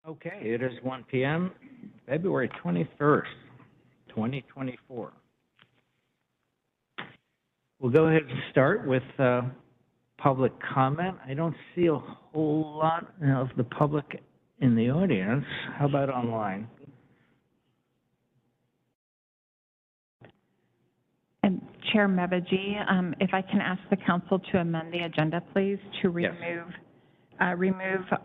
Okay, it is 1 p.m., February 21st, 2024. We'll go ahead and start with public comment. I don't see a whole lot of the public in the audience. How about online? And Chair Mebaji, if I can ask the council to amend the agenda, please, to remove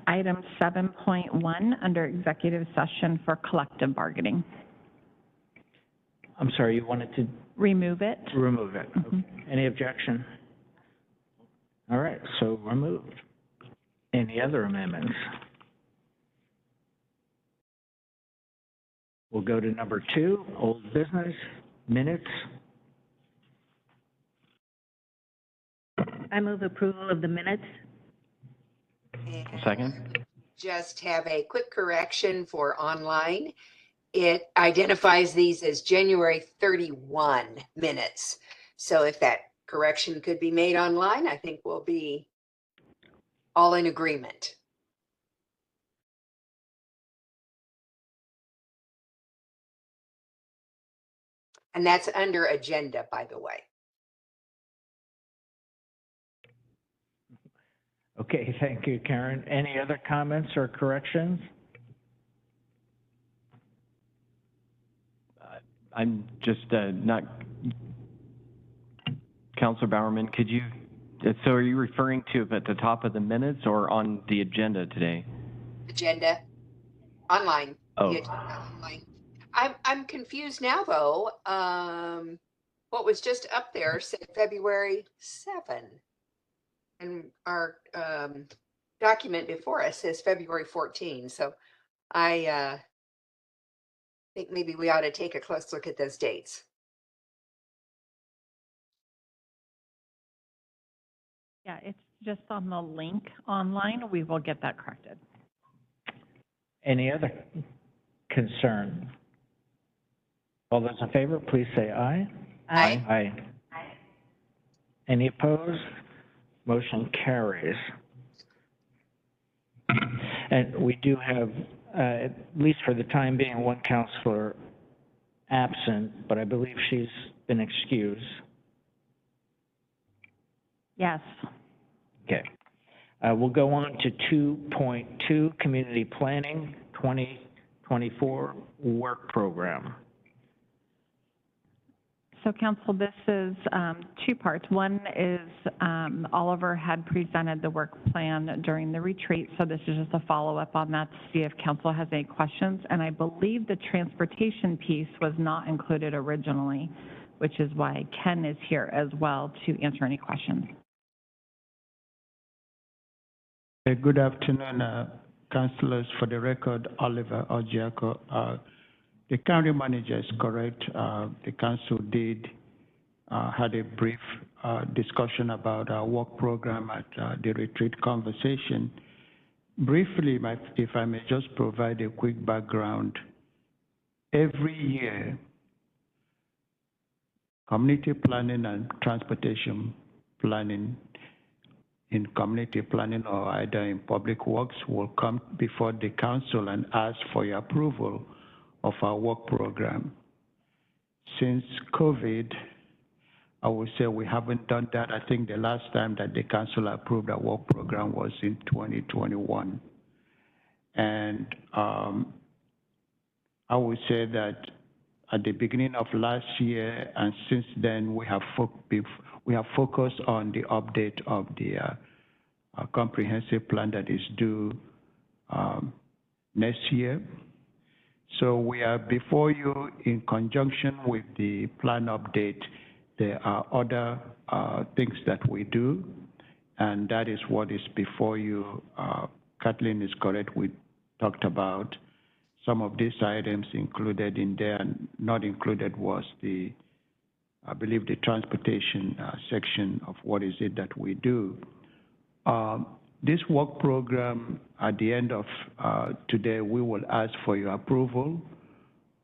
item 7.1 under executive session for collective bargaining. I'm sorry, you wanted to Remove it. remove it. Okay. Any objection? All right, so removed. Any other amendments? We'll go to number 2, old business, minutes. I move approval of the minutes. And Second. just have a quick correction for online. It identifies these as January 31 minutes. So if that correction could be made online, I think we'll be all in agreement. And that's under agenda, by the way. Okay, thank you, Karen. Any other comments or corrections? I'm just not, Councilor Bowerman, could you, so are you referring to at the top of the minutes or on the agenda today? Agenda online. Oh. The agenda online. I'm confused now though. What was just up there said February 7. And our document before us says February 14. So I think maybe we ought to take a close look at those dates. Yeah, it's just on the link online. We will get that corrected. Any other concern? All those in favor, please say aye. Aye. Aye. Any opposed? Motion carries. And we do have, at least for the time being, one counselor absent, but I believe she's been excused. Yes. Okay. We'll go on to 2.2, Community Planning 2024 Work Program. So Council, this is two parts. One is Oliver had presented the work plan during the retreat, so this is just a follow-up on that to see if Council has any questions. And I believe the transportation piece was not included originally, which is why Ken is here as well to answer any questions. Good afternoon, councillors. For the record, Oliver Ojiako. The county manager is correct. The council did had a brief discussion about our work program at the retreat conversation. Briefly, if I may just provide a quick background. Every year, community planning and transportation planning in community planning or either in public works will come before the council and ask for your approval of our work program. Since COVID, I would say we haven't done that. I think the last time that the council approved our work program was in 2021. And I would say that at the beginning of last year and since then, we have focused on the update of the comprehensive plan that is due next year. So we are before you in conjunction with the plan update. There are other things that we do, and that is what is before you. Kathleen is correct. We talked about some of these items included in there, and not included was the, I believe, the transportation section of what is it that we do. This work program, at the end of today, we will ask for your approval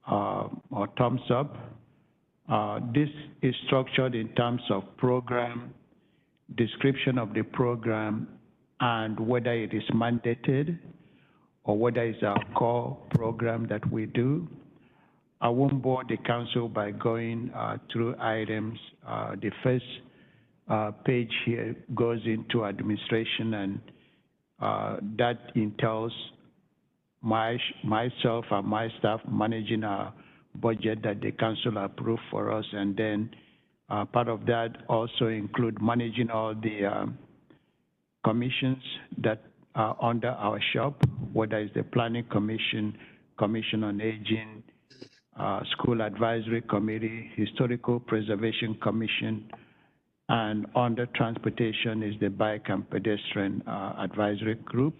or thumbs up. This is structured in terms of program, description of the program, and whether it is mandated or whether it's our core program that we do. I won't bore the council by going through items. The first page here goes into administration, and that entails myself and my staff managing our budget that the council approved for us, and then part of that also include managing all the commissions that are under our shop, whether it's the Planning Commission, Commission on Aging, School Advisory Committee, Historical Preservation Commission, and under transportation is the Bike and Pedestrian Advisory Group.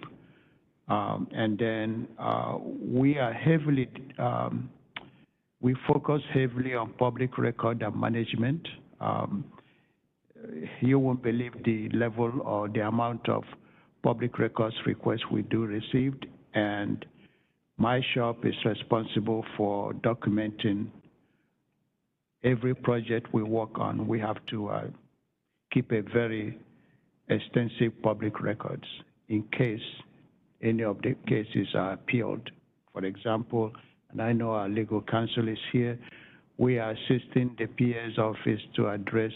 And then we are heavily, we focus heavily on public record and management. You won't believe the level or the amount of public records requests we do receive, and my shop is responsible for documenting every project we work on. We have to keep a very extensive public records in case any of the cases are appealed. For example, and I know our legal counsel is here, we are assisting the PA's office to address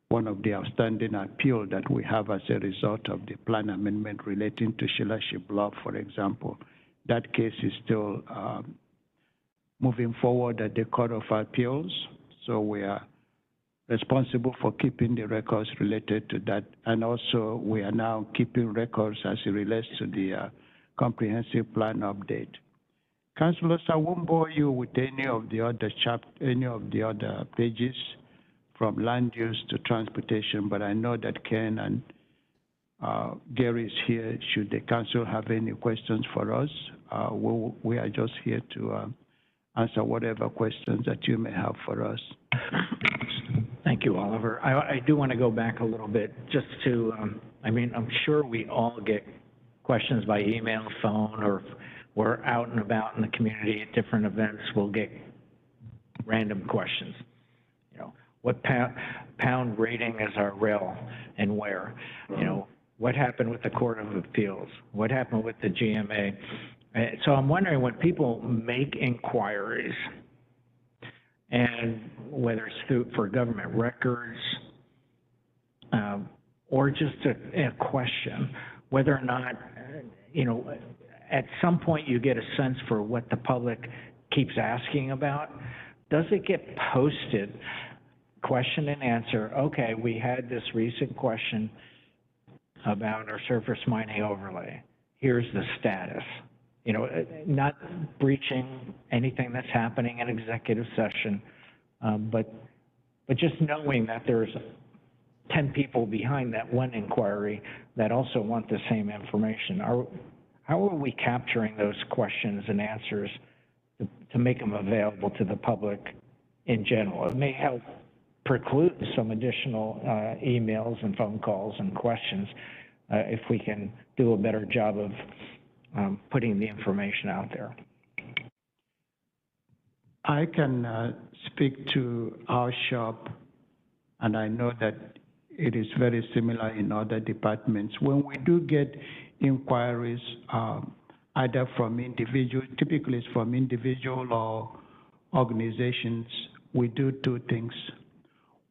one of the outstanding appeal that we have as a result of the plan amendment relating to Shilashi Bluff, for example. That case is still moving forward at the Court of Appeals, so we are responsible for keeping the records related to that, and also we are now keeping records as it relates to the comprehensive plan update. Councilors, I won't bore you with any of the other pages from land use to transportation, but I know that Ken and Gary is here. Should the council have any questions for us, we are just here to answer whatever questions that you may have for us. Thank you, Oliver. I do want to go back a little bit just to, I mean, I'm sure we all get questions by email, phone, or we're out and about in the community at different events, we'll get random questions. You know, what pound rating is our rail and where? You know, what happened with the Court of Appeals? What happened with the GMA? So I'm wondering, when people make inquiries, and whether it's for government records, or just a question, whether or not, you know, at some point you get a sense for what the public keeps asking about. Does it get posted, question and answer? Okay, we had this recent question about our surface mining overlay. Here's the status. You know, not breaching anything that's happening in executive session, but just knowing that there's 10 people behind that one inquiry that also want the same information. How are we capturing those questions and answers to make them available to the public in general? It may help preclude some additional emails and phone calls and questions if we can do a better job of putting the information out there. I can speak to our shop, and I know that it is very similar in other departments. When we do get inquiries, either from individual, typically it's from individual or organizations, we do two things.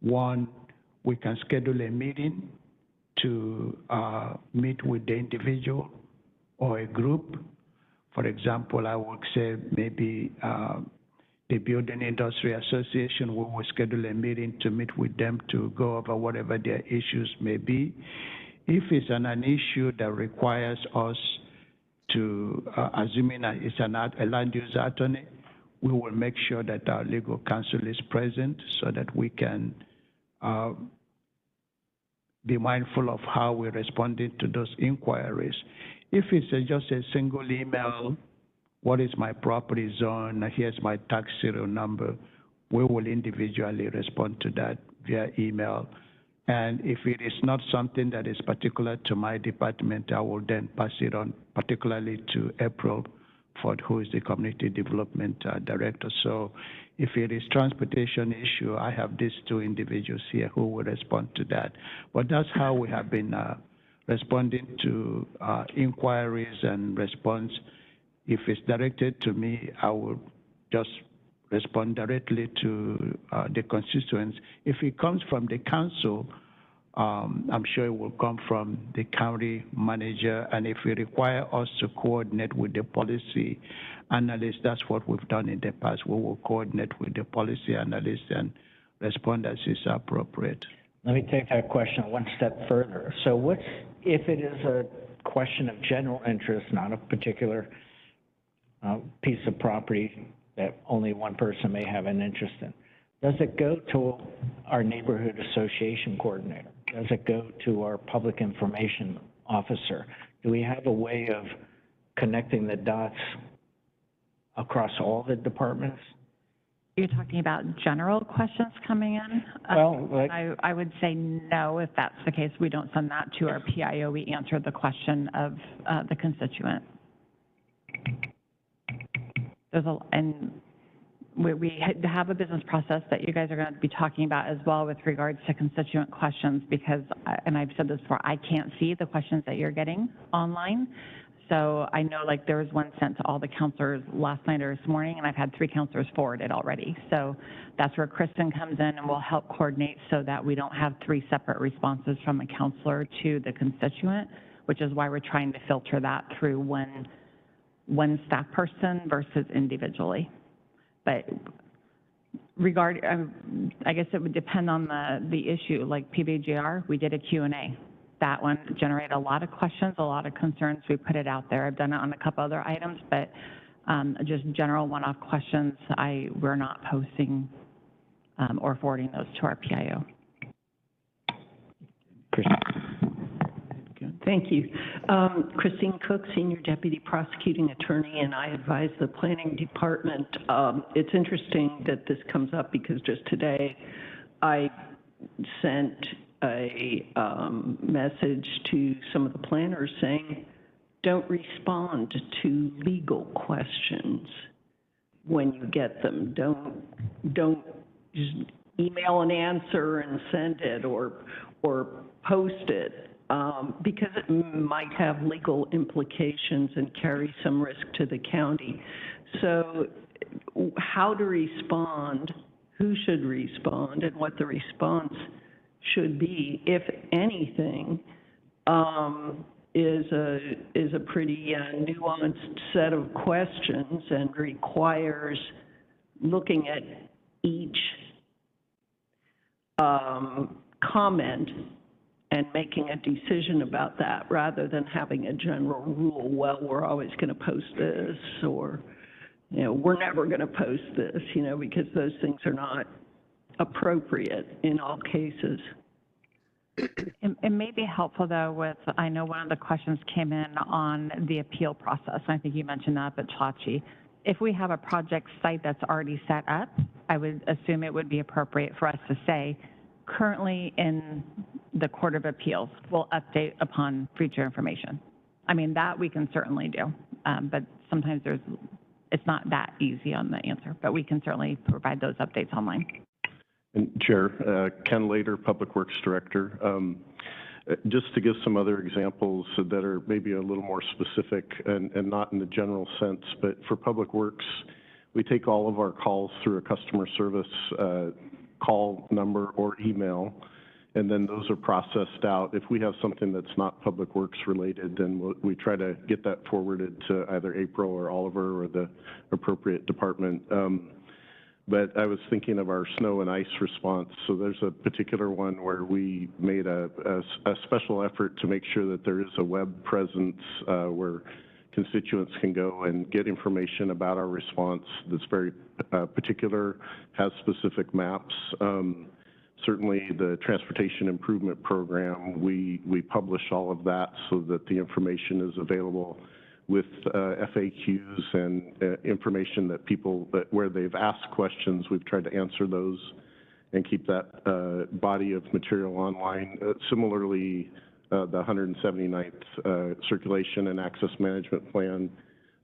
One, we can schedule a meeting to meet with the individual or a group. For example, I would say maybe the Building Industry Association, we will schedule a meeting to meet with them to go over whatever their issues may be. If it's an issue that requires us to, assuming that it's a land use attorney, we will make sure that our legal counsel is present so that we can be mindful of how we're responding to those inquiries. If it's just a single email, what is my property zone, here's my tax serial number, we will individually respond to that via email. And if it is not something that is particular to my department, I will then pass it on, particularly to April Ford, who is the Community Development Director. So if it is transportation issue, I have these two individuals here who will respond to that. But that's how we have been responding to inquiries and response. If it's directed to me, I will just respond directly to the constituents. If it comes from the council, I'm sure it will come from the county manager, and if we require us to coordinate with the policy analyst, that's what we've done in the past. We will coordinate with the policy analyst and respond as is appropriate. Let me take that question one step further. So if it is a question of general interest, not a particular piece of property that only one person may have an interest in, does it go to our neighborhood association coordinator? Does it go to our public information officer? Do we have a way of connecting the dots across all the departments? You're talking about general questions coming in? Well, like, I would say no, if that's the case. We don't send that to our PIO. We answer the question of the constituent. We have a business process that you guys are going to be talking about as well with regards to constituent questions because, and I've said this before, I can't see the questions that you're getting online. So I know like there was one sent to all the counselors last night or this morning, and I've had 3 counselors forward it already. So that's where Kristen comes in and will help coordinate so that we don't have 3 separate responses from a counselor to the constituent, which is why we're trying to filter that through one staff person versus individually. But I guess it would depend on the issue. Like PBGR, we did a Q&A. That one generated a lot of questions, a lot of concerns. We put it out there. I've done it on a couple other items, but just general one-off questions, we're not posting or forwarding those to our PIO. Thank you. Christine Cook, Senior Deputy Prosecuting Attorney, and I advise the Planning Department. It's interesting that this comes up because just today I sent a message to some of the planners saying, don't respond to legal questions when you get them. Don't just email an answer and send it or post it. Because it might have legal implications and carry some risk to the county. So how to respond, who should respond, and what the response should be, if anything, is a pretty nuanced set of questions and requires looking at each comment and making a decision about that rather than having a general rule, well, we're always going to post this, or, you know, we're never going to post this, you know, because those things are not appropriate in all cases. It may be helpful, though, I know one of the questions came in on the appeal process. I think you mentioned that, but Chachi. If we have a project site that's already set up, I would assume it would be appropriate for us to say, currently in the Court of Appeals, will update upon future information. I mean, that we can certainly do, but sometimes it's not that easy on the answer, but we can certainly provide those updates online. And Chair, Ken Lader, Public Works Director. Just to give some other examples that are maybe a little more specific and not in the general sense, but for Public Works, we take all of our calls through a customer service call number or email, and then those are processed out. If we have something that's not Public Works related, then we try to get that forwarded to either April or Oliver or the appropriate department. But I was thinking of our snow and ice response. So there's a particular one where we made a special effort to make sure that there is a web presence where constituents can go and get information about our response that's very particular, has specific maps. Certainly the Transportation Improvement Program, we publish all of that so that the information is available with FAQs and information that people, where they've asked questions, we've tried to answer those and keep that body of material online. Similarly, the 179th Circulation and Access Management Plan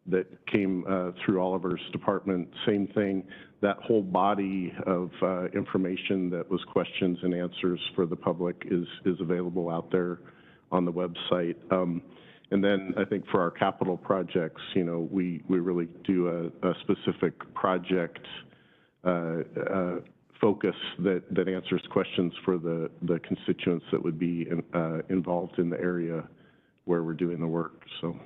that came through Oliver's department, same thing. That whole body of information that was questions and answers for the public is available out there on the website. And then I think for our capital projects, you know, we really do a specific project focus that answers questions for the constituents that would be involved in the area where we're doing the work, so.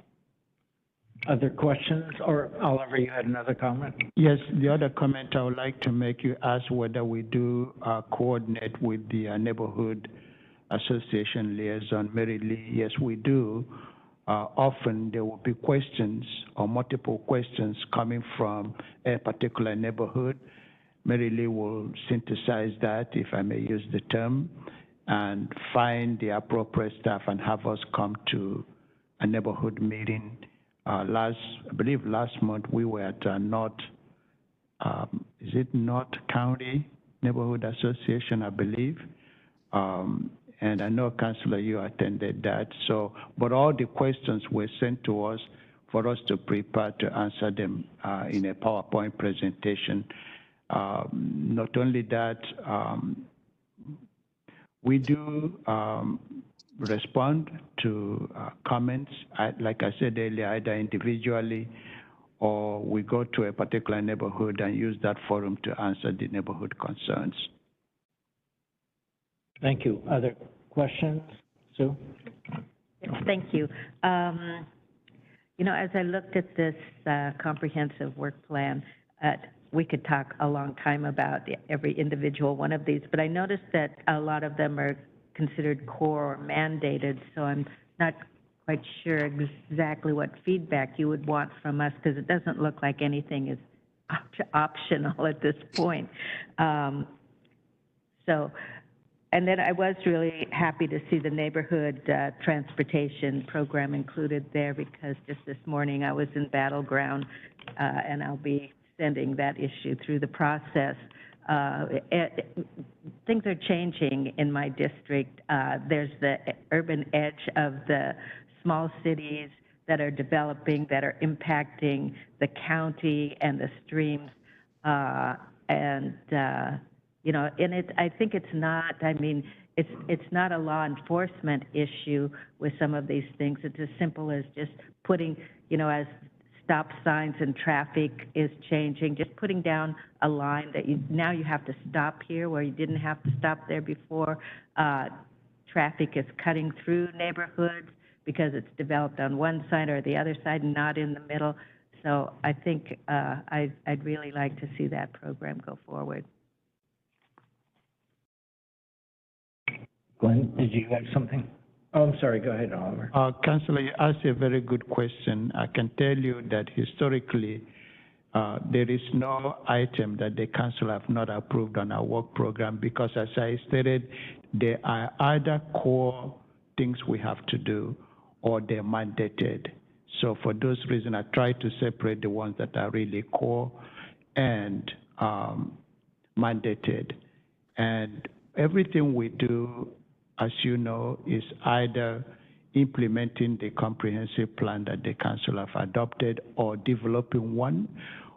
Other questions? Or Oliver, you had another comment? Yes, the other comment I would like to make, you asked whether we do coordinate with the neighborhood association liaison, Mary Lee. Yes, we do. Often there will be questions or multiple questions coming from a particular neighborhood. Mary Lee will synthesize that, if I may use the term, and find the appropriate staff and have us come to a neighborhood meeting. I believe last month we were at North County Neighborhood Association, I believe. And I know, Councilor, you attended that. So, but all the questions were sent to us for us to prepare to answer them in a PowerPoint presentation. Not only that, we do respond to comments, like I said earlier, either individually or we go to a particular neighborhood and use that forum to answer the neighborhood concerns. Thank you. Other questions? Sue? Yes, thank you. You know, as I looked at this comprehensive work plan, we could talk a long time about every individual one of these, but I noticed that a lot of them are considered core or mandated, so I'm not quite sure exactly what feedback you would want from us, because it doesn't look like anything is optional at this point. And then I was really happy to see the neighborhood transportation program included there, because just this morning I was in Battleground, and I'll be sending that issue through the process. Things are changing in my district. There's the urban edge of the small cities that are developing, that are impacting the county and the streams, you know, and I think it's not, I mean, it's not a law enforcement issue with some of these things. It's as simple as just putting, you know, as stop signs and traffic is changing, just putting down a line that now you have to stop here where you didn't have to stop there before. Traffic is cutting through neighborhoods because it's developed on one side or the other side, not in the middle. So I think I'd really like to see that program go forward. Glenn, did you have something? Oh, I'm sorry. Go ahead, Oliver. Councilor, you asked a very good question. I can tell you that historically, there is no item that the council have not approved on our work program, because as I stated, there are either core things we have to do or they're mandated. So for those reasons, I try to separate the ones that are really core and mandated. And everything we do, as you know, is either implementing the comprehensive plan that the council have adopted, or developing one,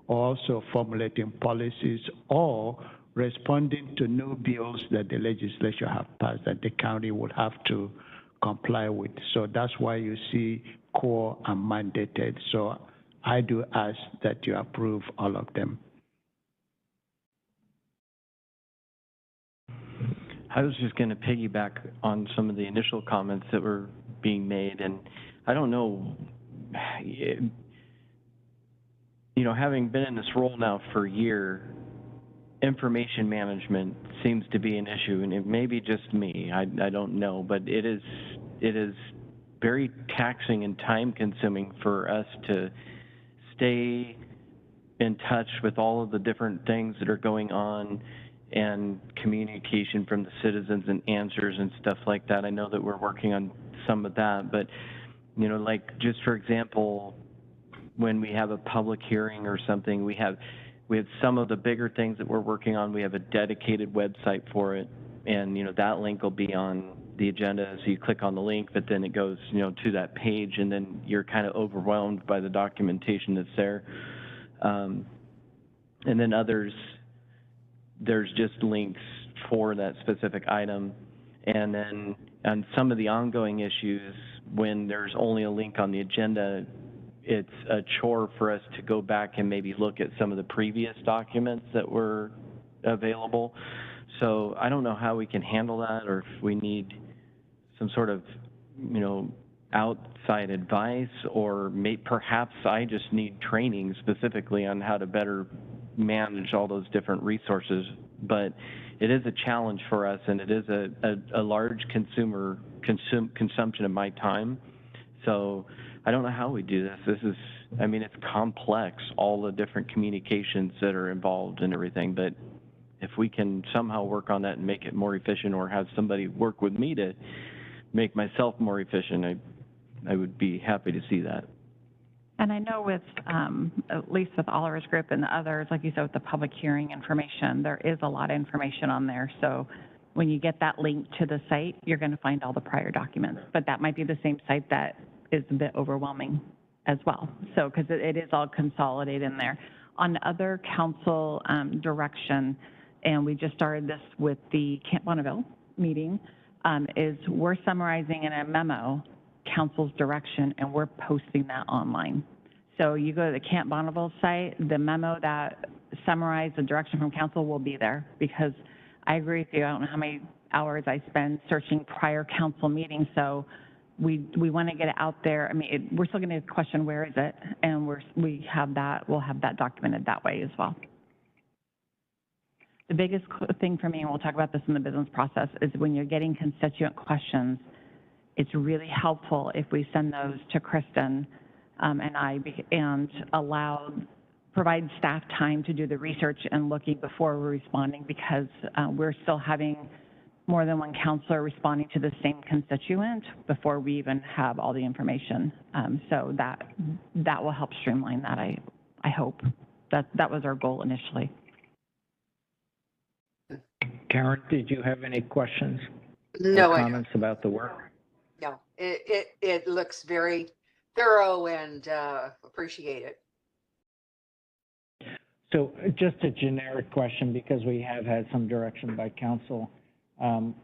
or also formulating policies, or responding to new bills that the legislature have passed that the county will have to comply with. So that's why you see core and mandated. So I do ask that you approve all of them. I was just going to piggyback on some of the initial comments that were being made, and I don't know, you know, having been in this role now for a year, information management seems to be an issue, and it may be just me, I don't know, but it is very taxing and time-consuming for us to stay in touch with all of the different things that are going on, and communication from the citizens and answers and stuff like that. I know that we're working on some of that, but, you know, like, just for example, when we have a public hearing or something, we have some of the bigger things that we're working on. We have a dedicated website for it, and, you know, that link will be on the agenda. So you click on the link, but then it goes, you know, to that page, and then you're kind of overwhelmed by the documentation that's there. And then others, there's just links for that specific item. And then on some of the ongoing issues, when there's only a link on the agenda, it's a chore for us to go back and maybe look at some of the previous documents that were available. So I don't know how we can handle that, or if we need some sort of, outside advice, or perhaps I just need training specifically on how to better manage all those different resources. But it is a challenge for us, and it is a large consumption of my time. So I don't know how we do this. It's complex, all the different communications that are involved and everything, but if we can somehow work on that and make it more efficient, or have somebody work with me to make myself more efficient, I would be happy to see that. And I know with, at least with Oliver's group and the others, like you said, with the public hearing information, there is a lot of information on there. So when you get that link to the site, you're going to find all the prior documents. But that might be the same site that is a bit overwhelming as well. So, because it is all consolidated in there. On other council direction, and we just started this with the Camp Bonneville meeting, is we're summarizing in a memo council's direction, and we're posting that online. So you go to the Camp Bonneville site, the memo that summarized the direction from council will be there, because I agree with you. I don't know how many hours I spend searching prior council meetings, so we want to get it out there. We're still going to question where is it, and we'll have that documented that way as well. The biggest thing for me, and we'll talk about this in the business process, is when you're getting constituent questions, it's really helpful if we send those to Kristen and I, and provide staff time to do the research and looking before we're responding, because we're still having more than one counselor responding to the same constituent before we even have all the information. So that will help streamline that, I hope. That was our goal initially. Karen, did you have any questions? No, or I don't. comments about the work? No, it looks very thorough and appreciate it. So just a generic question, because we have had some direction by council to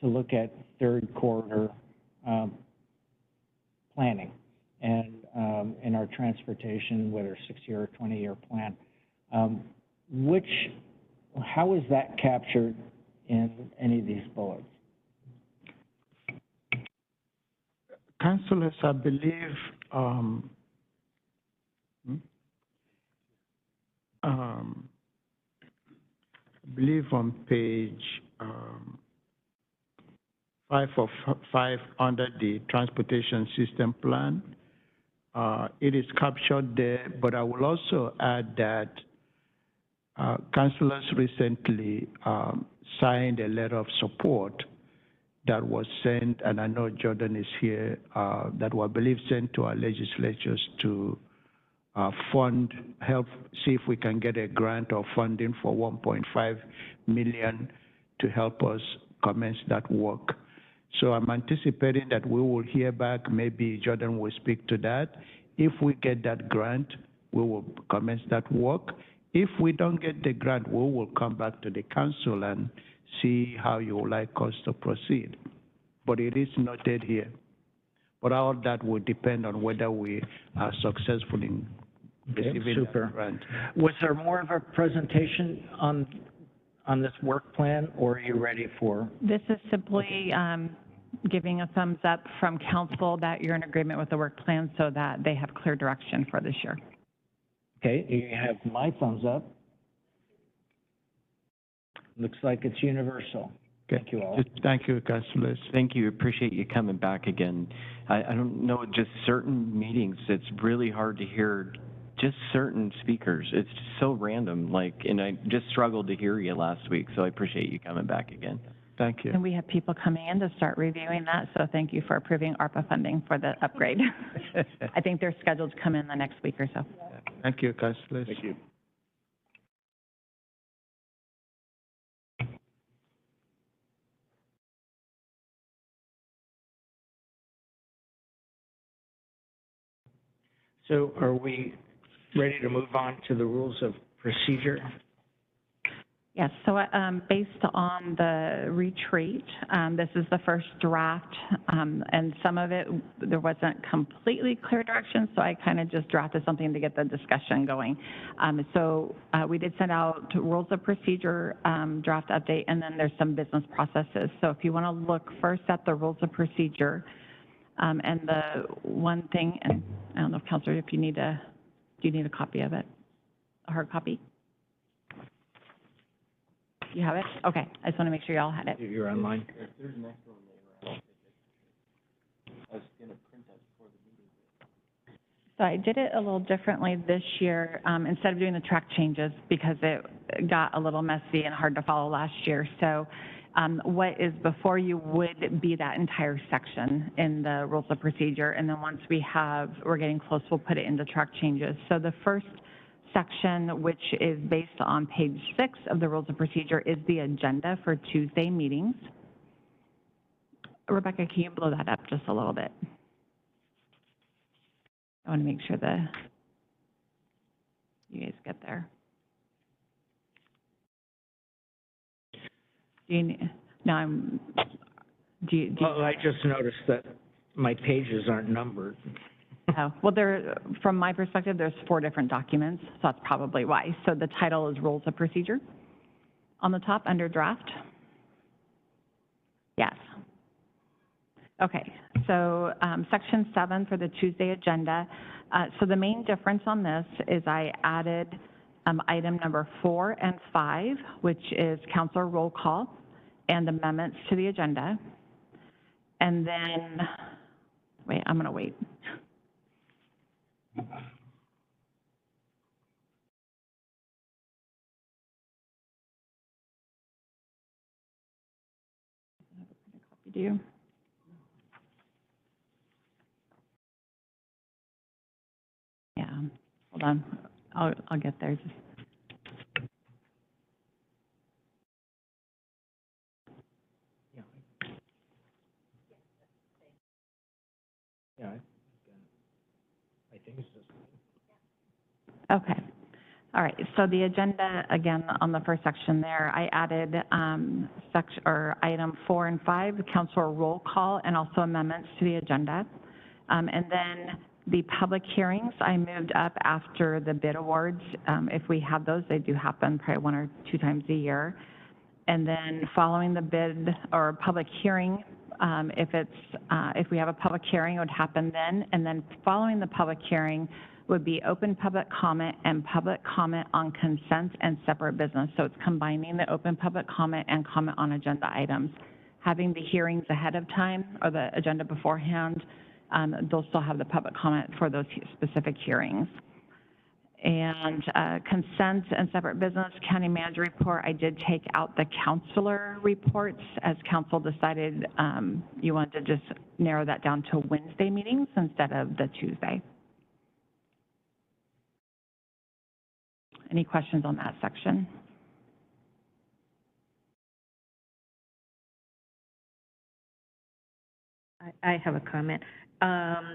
look at third quarter planning and in our transportation, whether 6-year or 20-year plan. How is that captured in any of these bullets? Councilors, I believe, on page 5 of 5 under the transportation system plan, it is captured there, but I will also add that councilors recently signed a letter of support that was sent, and I know Jordan is here, that was, I believe, sent to our legislatures to help see if we can get a grant or funding for $1.5 million to help us commence that work. So I'm anticipating that we will hear back. Maybe Jordan will speak to that. If we get that grant, we will commence that work. If we don't get the grant, we will come back to the council and see how you would like us to proceed. But it is noted here. But all that will depend on whether we are successful in receiving that grant. Was there more of a presentation on this work plan, or are you ready for? This is simply giving a thumbs up from council that you're in agreement with the work plan, so that they have clear direction for this year. Okay, you have my thumbs up. Looks like it's universal. Thank you all. Thank you, councilors. Thank you. Appreciate you coming back again. I don't know, just certain meetings, it's really hard to hear just certain speakers. It's just so random, and I just struggled to hear you last week, so I appreciate you coming back again. Thank you. And we have people coming in to start reviewing that, so thank you for approving ARPA funding for the upgrade. I think they're scheduled to come in the next week or so. Thank you, councilors. Thank you. So are we ready to move on to the rules of procedure? Yes, so based on the retreat, this is the first draft, and some of it, there wasn't completely clear direction, so I kind of just drafted something to get the discussion going. We did send out rules of procedure draft update, and then there's some business processes. So if you want to look first at the rules of procedure, and the one thing, and I don't know, Counselor, if you need do you need a copy of it? A hard copy? You have it? Okay, I just want to make sure you all had it. You're online? There's an extra one later. I was gonna print that before the meeting. So I did it a little differently this year, instead of doing the track changes, because it got a little messy and hard to follow last year. So what is before you would be that entire section in the rules of procedure, and then once we're getting close, we'll put it into track changes. So the first section, which is based on page 6 of the rules of procedure, is the agenda for Tuesday meetings. Rebecca, can you blow that up just a little bit? I want to make sure you guys get there. Do you need, no, I'm, do you? Well, I just noticed that my pages aren't numbered. Oh, well, from my perspective, there's 4 different documents, so that's probably why. So the title is Rules of Procedure on the top under draft. Yes. Okay, so section 7 for the Tuesday agenda. So the main difference on this is I added item number 4 and 5, which is council roll call and amendments to the agenda. And then, wait, I'm going to wait. Do you? Yeah, hold on. I'll get there. Yeah, I think it's just. Okay. All right. So the agenda, again, on the first section there, I added item 4 and 5, the council roll call, and also amendments to the agenda. And then the public hearings, I moved up after the bid awards. If we have those, they do happen probably 1 or 2 times a year. And then following the bid or public hearing, if we have a public hearing, it would happen then. And then following the public hearing would be open public comment and public comment on consent and separate business. So it's combining the open public comment and comment on agenda items. Having the hearings ahead of time or the agenda beforehand, they'll still have the public comment for those specific hearings. And consent and separate business, county manager report, I did take out the counselor reports as council decided you wanted to just narrow that down to Wednesday meetings instead of the Tuesday. Any questions on that section? I have a comment.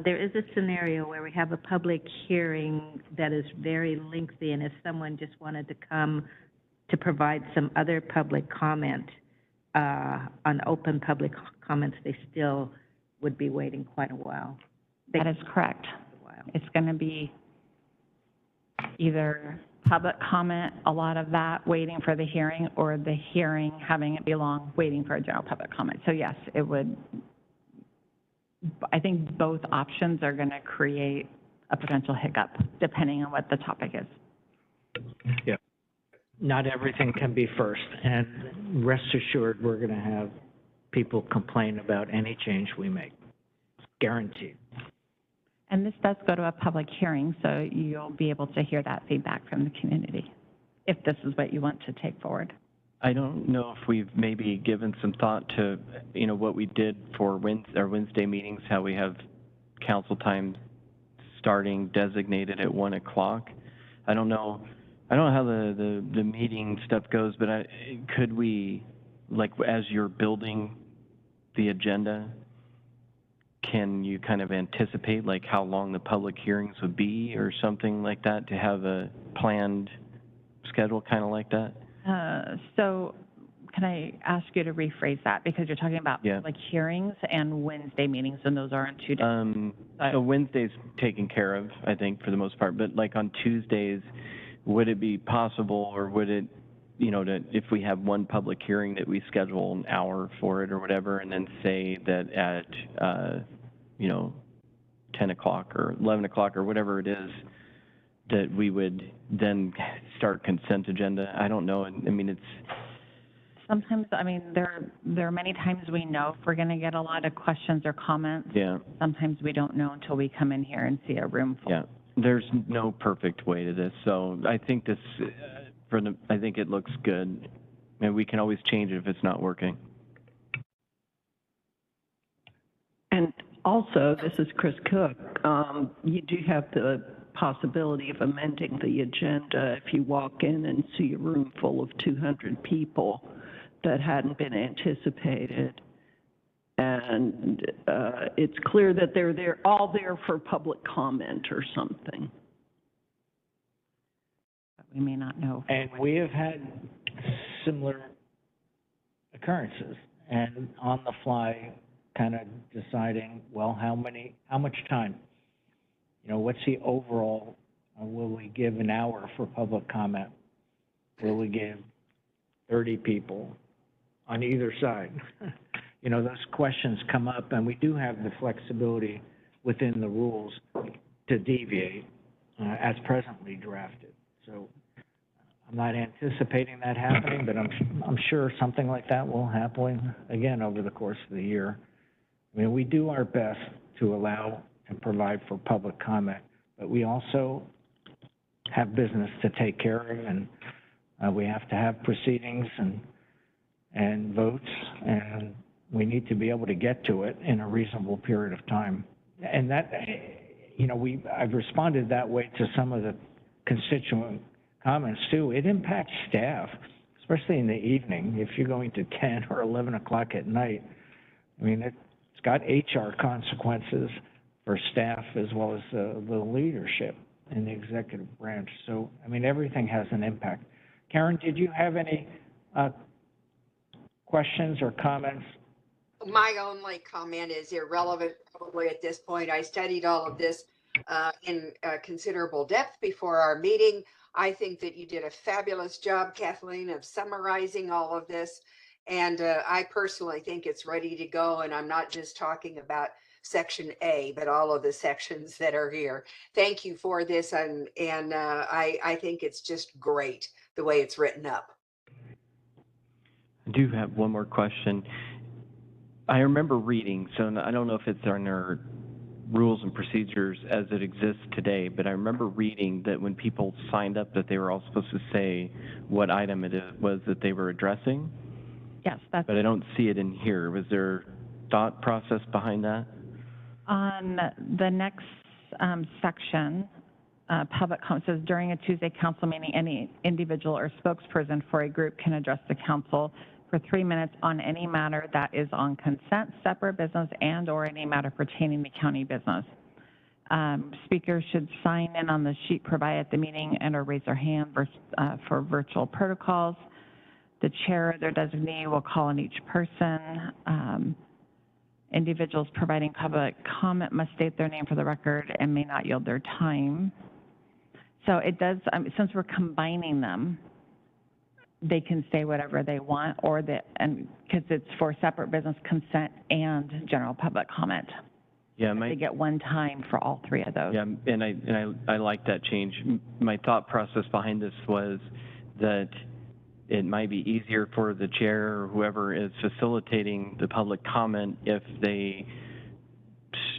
There is a scenario where we have a public hearing that is very lengthy, and if someone just wanted to come to provide some other public comment on open public comments, they still would be waiting quite a while. That is correct. It's going to be either public comment, a lot of that waiting for the hearing, or the hearing having it be long, waiting for a general public comment. So yes, it would. I think both options are going to create a potential hiccup, depending on what the topic is. Yeah. Not everything can be first, and rest assured, we're going to have people complain about any change we make. Guaranteed. And this does go to a public hearing, so you'll be able to hear that feedback from the community, if this is what you want to take forward. I don't know if we've maybe given some thought to, what we did for our Wednesday meetings, how we have council time starting designated at 1 o'clock. I don't know how the meeting stuff goes, but could we, like, as you're building the agenda, can you kind of anticipate, like, how long the public hearings would be or something like that, to have a planned schedule kind of like that? So can I ask you to rephrase that? Because you're talking about Yeah. like hearings and Wednesday meetings, and those are on 2 days. So Wednesday's taken care of, I think, for the most part, but like on Tuesdays, would it be possible, or would it, you know, that if we have one public hearing, that we schedule an hour for it or whatever, and then say that at, you know, 10 o'clock or 11 o'clock or whatever it is, that we would then start consent agenda? I don't know. I mean, it's, Sometimes, I mean, there are many times we know if we're going to get a lot of questions or comments. yeah, Sometimes we don't know until we come in here and see a room full. yeah. There's no perfect way to this, so I think this, I think it looks good. And we can always change it if it's not working. And also, this is Chris Cook, you do have the possibility of amending the agenda if you walk in and see a room full of 200 people that hadn't been anticipated. And it's clear that they're all there for public comment or something. We may not know. And we have had similar occurrences, and on the fly, kind of deciding, well, how much time? You know, what's the overall, will we give an hour for public comment? Will we give 30 people on either side? You know, those questions come up, and we do have the flexibility within the rules to deviate as presently drafted. So I'm not anticipating that happening, but I'm sure something like that will happen again over the course of the year. I mean, we do our best to allow and provide for public comment, but we also have business to take care of, and we have to have proceedings and votes, and we need to be able to get to it in a reasonable period of time. And that, you know, I've responded that way to some of the constituent comments too. It impacts staff, especially in the evening. If you're going to 10 or 11 o'clock at night, I mean, it's got HR consequences for staff as well as the leadership in the executive branch. So, I mean, everything has an impact. Karen, did you have any questions or comments? My only comment is irrelevant probably at this point. I studied all of this in considerable depth before our meeting. I think that you did a fabulous job, Kathleen, of summarizing all of this. And I personally think it's ready to go. And I'm not just talking about Section A, but all of the sections that are here. Thank you for this. And I think it's just great the way it's written up. I do have one more question. I remember reading, so I don't know if it's on our rules and procedures as it exists today, but I remember reading that when people signed up that they were all supposed to say what item it was that they were addressing. Yes, that's But I don't see it in here. Was there thought process behind that? on the next section. Public comment says during a Tuesday council meeting, any individual or spokesperson for a group can address the council for 3 minutes on any matter that is on consent, separate business, and or any matter pertaining to county business. Speakers should sign in on the sheet provided at the meeting and or raise their hand for virtual protocols. The chair or their designee will call on each person. Individuals providing public comment must state their name for the record and may not yield their time. So it does, since we're combining them, they can say whatever they want, or because it's for separate business, consent, and general public comment. Yeah, They get one time for all three of those. yeah, and I like that change. My thought process behind this was that it might be easier for the chair or whoever is facilitating the public comment if they,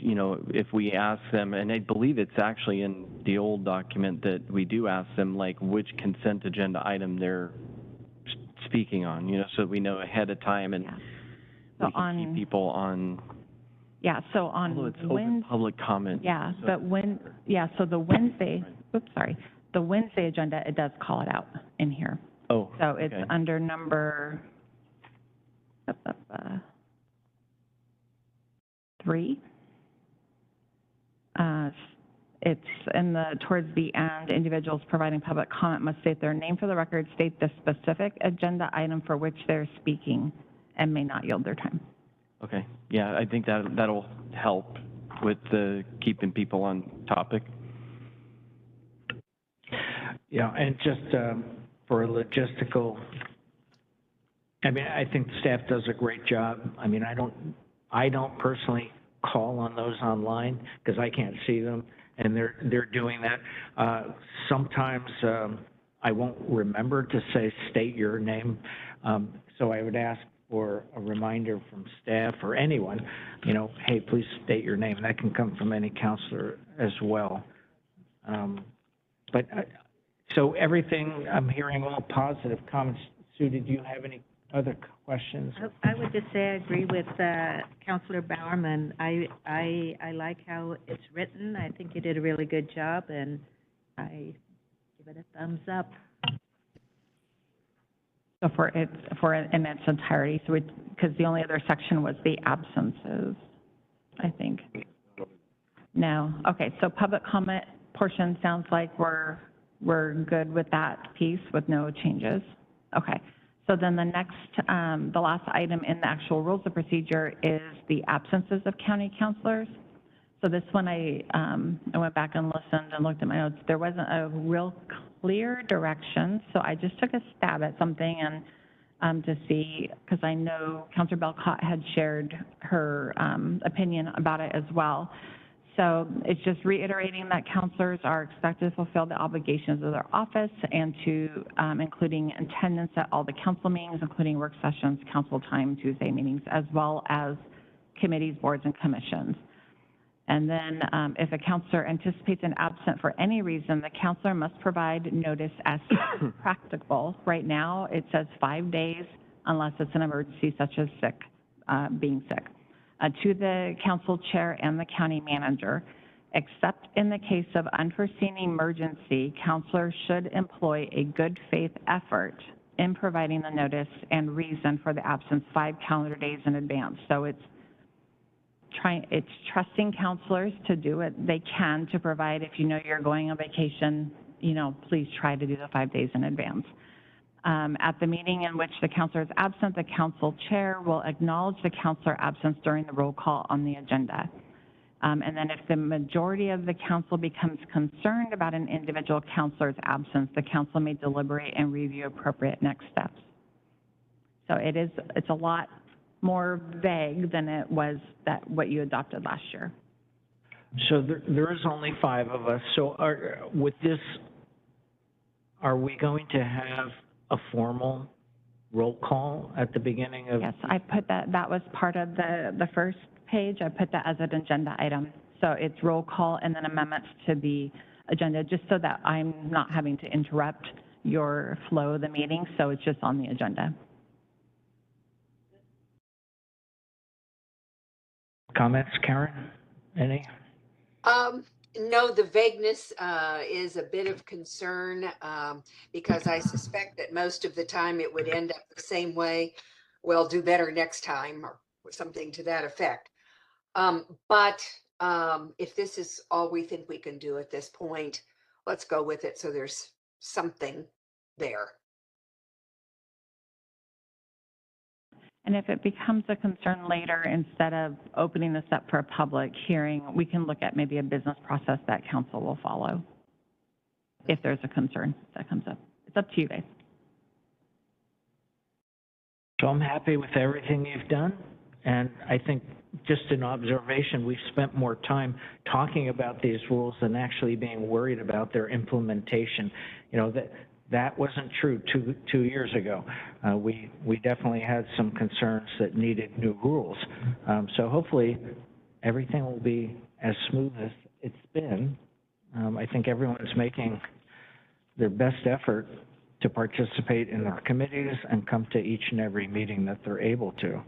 you know, if we ask them, and I believe it's actually in the old document that we do ask them, like, which consent agenda item they're speaking on, you know, so that we know ahead of time, and So we can keep people on. Yeah, so on Although it's open public comment. Yeah, so- but so the Wednesday, the Wednesday agenda, it does call it out in here. Oh, So it's okay. under number 3. it's in towards the end, individuals providing public comment must state their name for the record, state the specific agenda item for which they're speaking, and may not yield their time. Okay, yeah, I think that'll help with keeping people on topic. Yeah, and just for a logistical, I mean, I think staff does a great job. I mean, I don't personally call on those online because I can't see them, and they're doing that. Sometimes I won't remember to state your name, so I would ask for a reminder from staff or anyone, you know, hey, please state your name. And that can come from any counselor as well. So everything, I'm hearing all positive comments. Sue, did you have any other questions? I would just say I agree with Counselor Bowerman. I like how it's written. I think you did a really good job, and I give it a thumbs up. So in its entirety, so because the only other section was the absences, I think. No, okay, so public comment portion sounds like we're good with that piece with no changes. Okay, so then the next, the last item in the actual rules of procedure is the absences of county counselors. So this one, I went back and listened and looked at my notes. There wasn't a real clear direction, so I just took a stab at something and to see, because I know Counselor Belcott had shared her opinion about it as well. So it's just reiterating that counselors are expected to fulfill the obligations of their office and to, including attendance at all the council meetings, including work sessions, council time, Tuesday meetings, as well as committees, boards, and commissions. And then if a counselor anticipates an absent for any reason, the counselor must provide notice as practicable. Right now, it says 5 days unless it's an emergency such as being sick, to the council chair and the county manager. Except in the case of unforeseen emergency, counselors should employ a good faith effort in providing the notice and reason for the absence 5 calendar days in advance. So it's trusting counselors to do what they can to provide. If you know you're going on vacation, you know, please try to do the 5 days in advance. At the meeting in which the counselor is absent, the council chair will acknowledge the counselor absence during the roll call on the agenda. And then if the majority of the council becomes concerned about an individual counselor's absence, the council may deliberate and review appropriate next steps. So it's a lot more vague than it was what you adopted last year. So there is only 5 of us. So with this, are we going to have a formal roll call at the beginning of? Yes, I put that was part of the first page. I put that as an agenda item. So it's roll call and then amendments to the agenda, just so that I'm not having to interrupt your flow of the meeting. So it's just on the agenda. Comments, Karen? Any? No, the vagueness is a bit of concern because I suspect that most of the time it would end up the same way. Well, do better next time or something to that effect. But if this is all we think we can do at this point, let's go with it so there's something there. And if it becomes a concern later, instead of opening this up for a public hearing, we can look at maybe a business process that council will follow if there's a concern that comes up. It's up to you guys. So I'm happy with everything you've done. And I think just an observation, we've spent more time talking about these rules than actually being worried about their implementation. You know, that wasn't true two years ago. We definitely had some concerns that needed new rules. So hopefully everything will be as smooth as it's been. I think everyone's making their best effort to participate in our committees and come to each and every meeting that they're able to.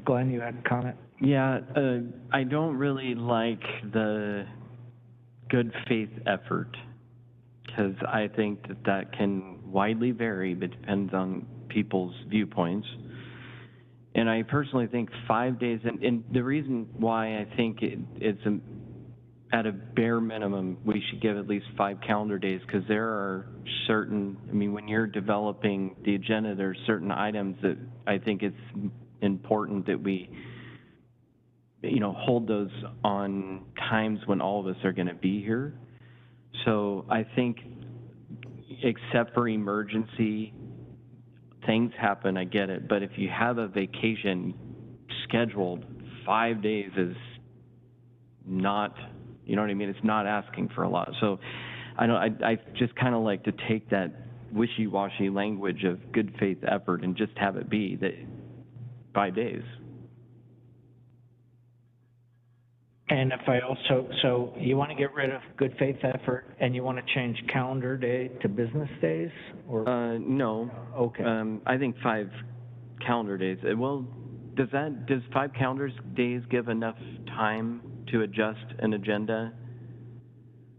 Glenn, you had a comment? Yeah, I don't really like the good faith effort, because I think that can widely vary, but depends on people's viewpoints. And I personally think 5 days, and the reason why I think it's at a bare minimum, we should give at least 5 calendar days, because there are certain, I mean, when you're developing the agenda, there's certain items that I think it's important that we, hold those on times when all of us are going to be here. So I think, except for emergency, things happen, I get it, but if you have a vacation scheduled, 5 days is not, you know what I mean? It's not asking for a lot. So I just kind of like to take that wishy-washy language of good faith effort and just have it be that 5 days. And if I also, so you want to get rid of good faith effort and you want to change calendar day to business days, or? No. Okay. I think 5 calendar days. Well, does 5 calendar days give enough time to adjust an agenda?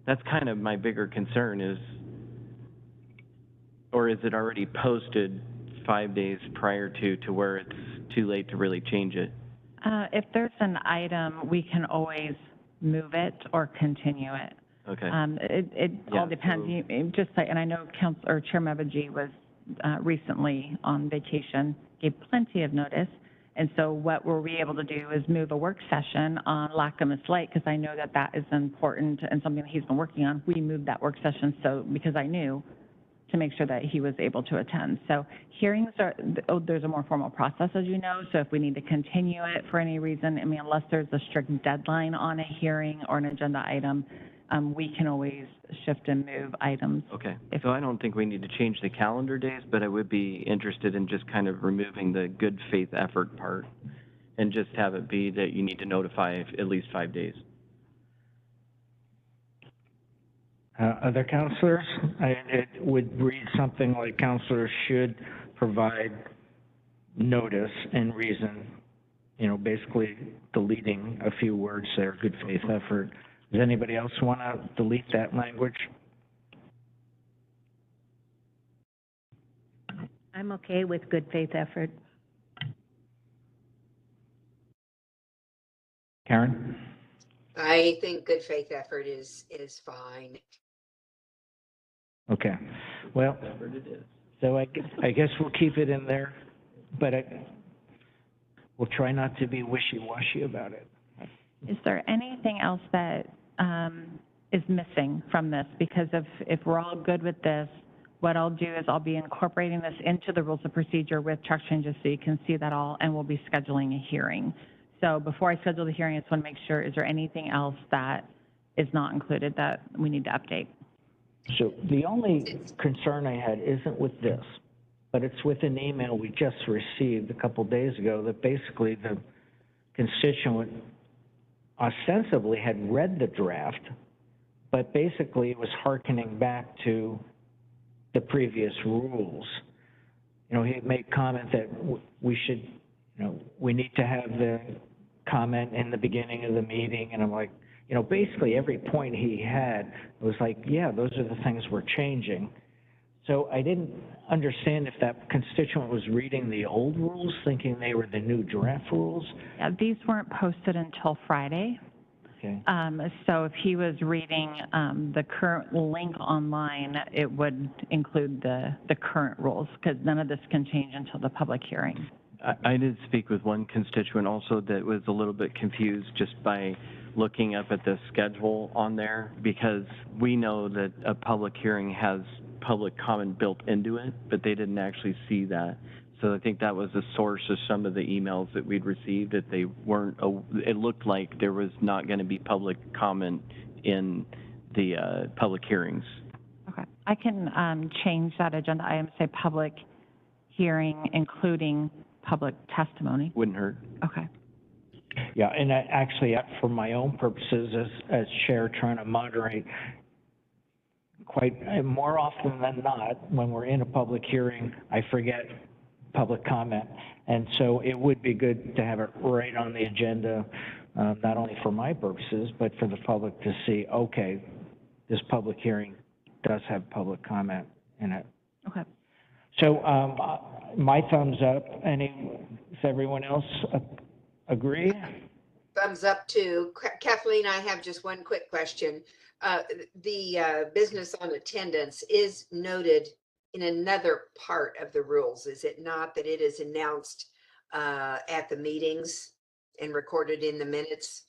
That's kind of my bigger concern is, or is it already posted 5 days prior to where it's too late to really change it? If there's an item, we can always move it or continue it. Okay. It all Yeah, depends. And I know Chair Mevaji was recently on vacation, gave plenty of notice. And so what were we able to do is move a work session on Lacamas Lake, because I know that is important and something that he's been working on. We moved that work session because I knew to make sure that he was able to attend. So hearings there's a more formal process, as you know, so if we need to continue it for any reason, I mean, unless there's a strict deadline on a hearing or an agenda item, we can always shift and move items. Okay. So I don't think we need to change the calendar days, but I would be interested in just kind of removing the good faith effort part and just have it be that you need to notify at least 5 days. Other counselors? It would read something like counselors should provide notice and reason, basically deleting a few words there, good faith effort. Does anybody else want to delete that language? I'm okay with good faith effort. Karen? I think good faith effort is fine. Okay. Well, so I guess we'll keep it in there, but we'll try not to be wishy-washy about it. Is there anything else that is missing from this? Because if we're all good with this, what I'll do is I'll be incorporating this into the rules of procedure with track changes so you can see that all, and we'll be scheduling a hearing. So before I schedule the hearing, I just want to make sure, is there anything else that is not included that we need to update? So the only concern I had isn't with this, but it's with an email we just received a couple days ago that basically the constituent ostensibly had read the draft, but basically it was hearkening back to the previous rules. He had made comment that we should, we need to have the comment in the beginning of the meeting, and I'm like, basically every point he had was like, yeah, those are the things we're changing. So I didn't understand if that constituent was reading the old rules, thinking they were the new draft rules. Yeah, these weren't posted until Friday. Okay. So if he was reading the current link online, it would include the current rules, because none of this can change until the public hearing. I did speak with one constituent also that was a little bit confused just by looking up at the schedule on there, because we know that a public hearing has public comment built into it, but they didn't actually see that. So I think that was the source of some of the emails that we'd received, that they weren't, it looked like there was not going to be public comment in the public hearings. Okay. I can change that agenda item, say public hearing, including public testimony. Wouldn't hurt. Okay. Yeah, and actually, for my own purposes as chair, trying to moderate, more often than not, when we're in a public hearing, I forget public comment. And so it would be good to have it right on the agenda, not only for my purposes, but for the public to see, okay, this public hearing does have public comment in it. Okay. So my thumbs up. Does everyone else agree? thumbs up too. Kathleen, I have just one quick question. The business on attendance is noted in another part of the rules, is it not, that it is announced at the meetings and recorded in the minutes?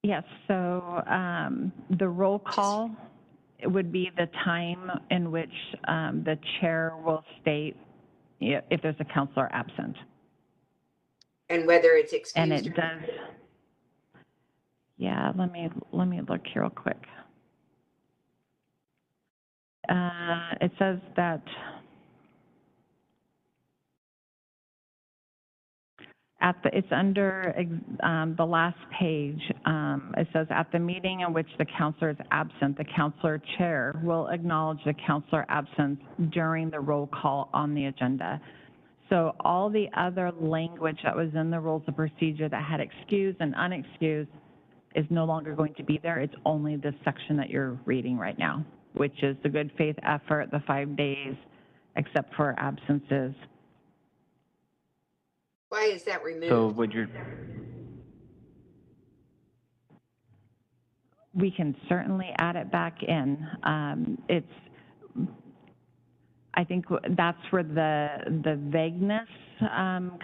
Yes, so the roll call would be the time in which the chair will state if there's a counselor absent. And whether it's excused. And it does, yeah, let me look here real quick. It says that it's under the last page. It says, at the meeting in which the counselor is absent, the counselor chair will acknowledge the counselor absence during the roll call on the agenda. So all the other language that was in the rules of procedure that had excused and unexcused is no longer going to be there. It's only this section that you're reading right now, which is the good faith effort, the 5 days, except for absences. Why is that removed? So would your, We can certainly add it back in. I think that's where the vagueness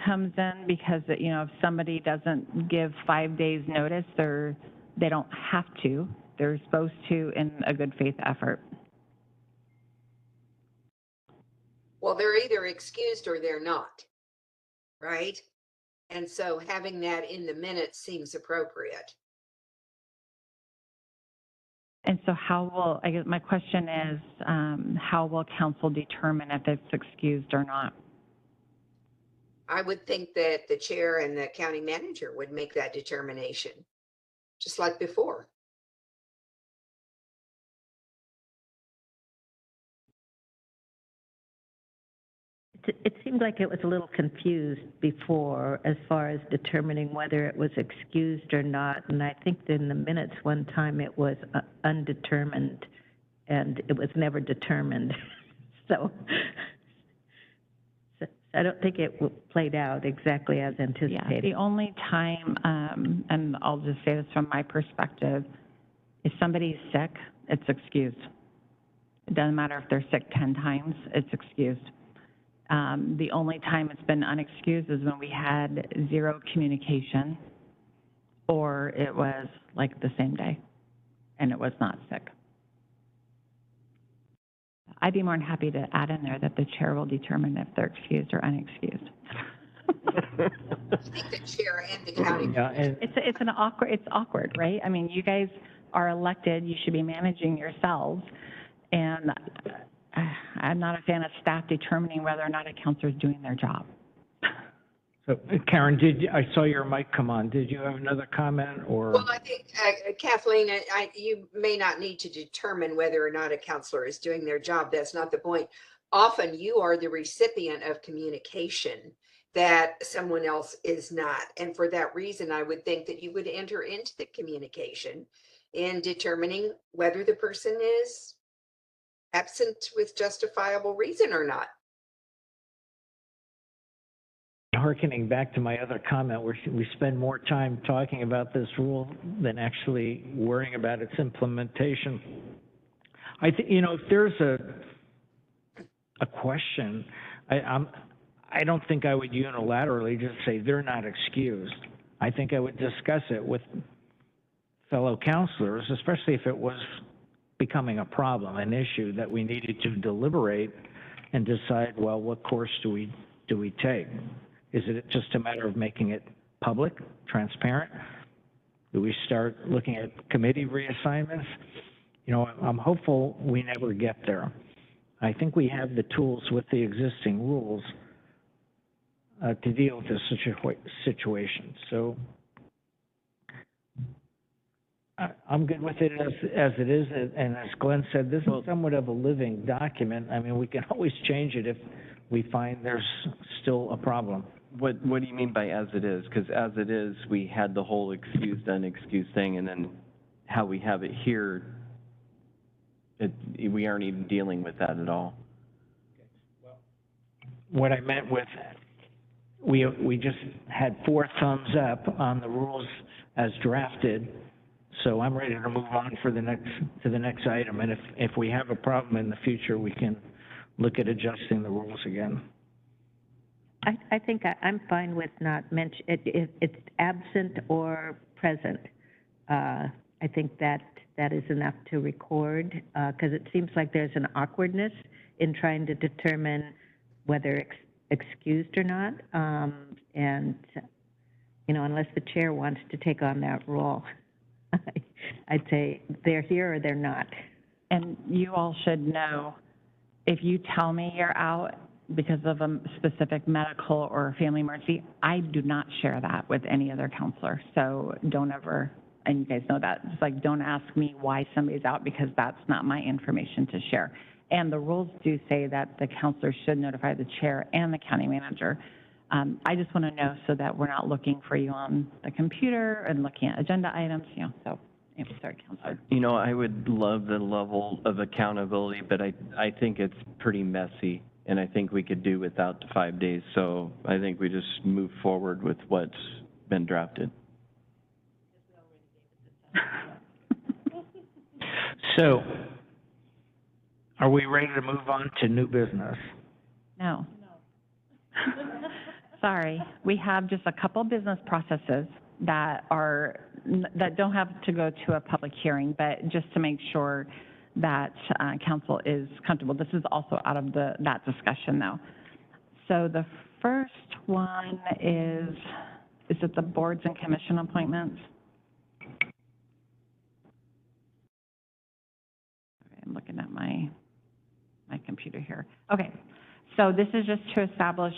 comes in, because, you know, if somebody doesn't give 5 days notice, they don't have to. They're supposed to in a good faith effort. Well, they're either excused or they're not, right? And so having that in the minutes seems appropriate. And so I guess my question is, how will council determine if it's excused or not? I would think that the chair and the county manager would make that determination, just like before. It seemed like it was a little confused before as far as determining whether it was excused or not. And I think in the minutes one time it was undetermined, and it was never determined. So I don't think it played out exactly as anticipated. Yeah, the only time, and I'll just say this from my perspective, if somebody's sick, it's excused. It doesn't matter if they're sick 10 times, it's excused. The only time it's been unexcused is when we had zero communication, or it was like the same day and it was not sick. I'd be more than happy to add in there that the chair will determine if they're excused or unexcused. I think the chair and the county. Yeah, and It's awkward, right? I mean, you guys are elected, you should be managing yourselves, and I'm not a fan of staff determining whether or not a counselor is doing their job. so Karen, I saw your mic come on. Did you have another comment or? Well, I think, Kathleen, you may not need to determine whether or not a counselor is doing their job. That's not the point. Often you are the recipient of communication that someone else is not. And for that reason, I would think that you would enter into the communication in determining whether the person is absent with justifiable reason or not. Hearkening back to my other comment, where we spend more time talking about this rule than actually worrying about its implementation. I think, you know, if there's a question, I don't think I would unilaterally just say they're not excused. I think I would discuss it with fellow counselors, especially if it was becoming a problem, an issue that we needed to deliberate and decide, well, what course do we take? Is it just a matter of making it public, transparent? Do we start looking at committee reassignments? You know, I'm hopeful we never get there. I think we have the tools with the existing rules to deal with this situation. So I'm good with it as it is, and as Glenn said, this is somewhat of a living document. I mean, we can always change it if we find there's still a problem. what do you mean by as it is? Because as it is, we had the whole excused, unexcused thing, and then how we have it here, we aren't even dealing with that at all. What I meant with we just had 4 thumbs up on the rules as drafted, so I'm ready to move on to the next item. And if we have a problem in the future, we can look at adjusting the rules again. I think I'm fine with not it's absent or present. I think that is enough to record, because it seems like there's an awkwardness in trying to determine whether excused or not. And, you know, unless the chair wants to take on that role, I'd say they're here or they're not. And you all should know, if you tell me you're out because of a specific medical or family emergency, I do not share that with any other counselor. So don't ever, and you guys know that, it's like, don't ask me why somebody's out, because that's not my information to share. And the rules do say that the counselor should notify the chair and the county manager. I just want to know so that we're not looking for you on the computer and looking at agenda items, you know, so. Sorry, Counselor. You know, I would love the level of accountability, but I think it's pretty messy, and I think we could do without the 5 days. So I think we just move forward with what's been drafted. So, are we ready to move on to new business? No. Sorry, we have just a couple business processes that don't have to go to a public hearing, but just to make sure that council is comfortable. This is also out of that discussion, though. So the first one is it the boards and commission appointments? Okay, I'm looking at my computer here. Okay, so this is just to establish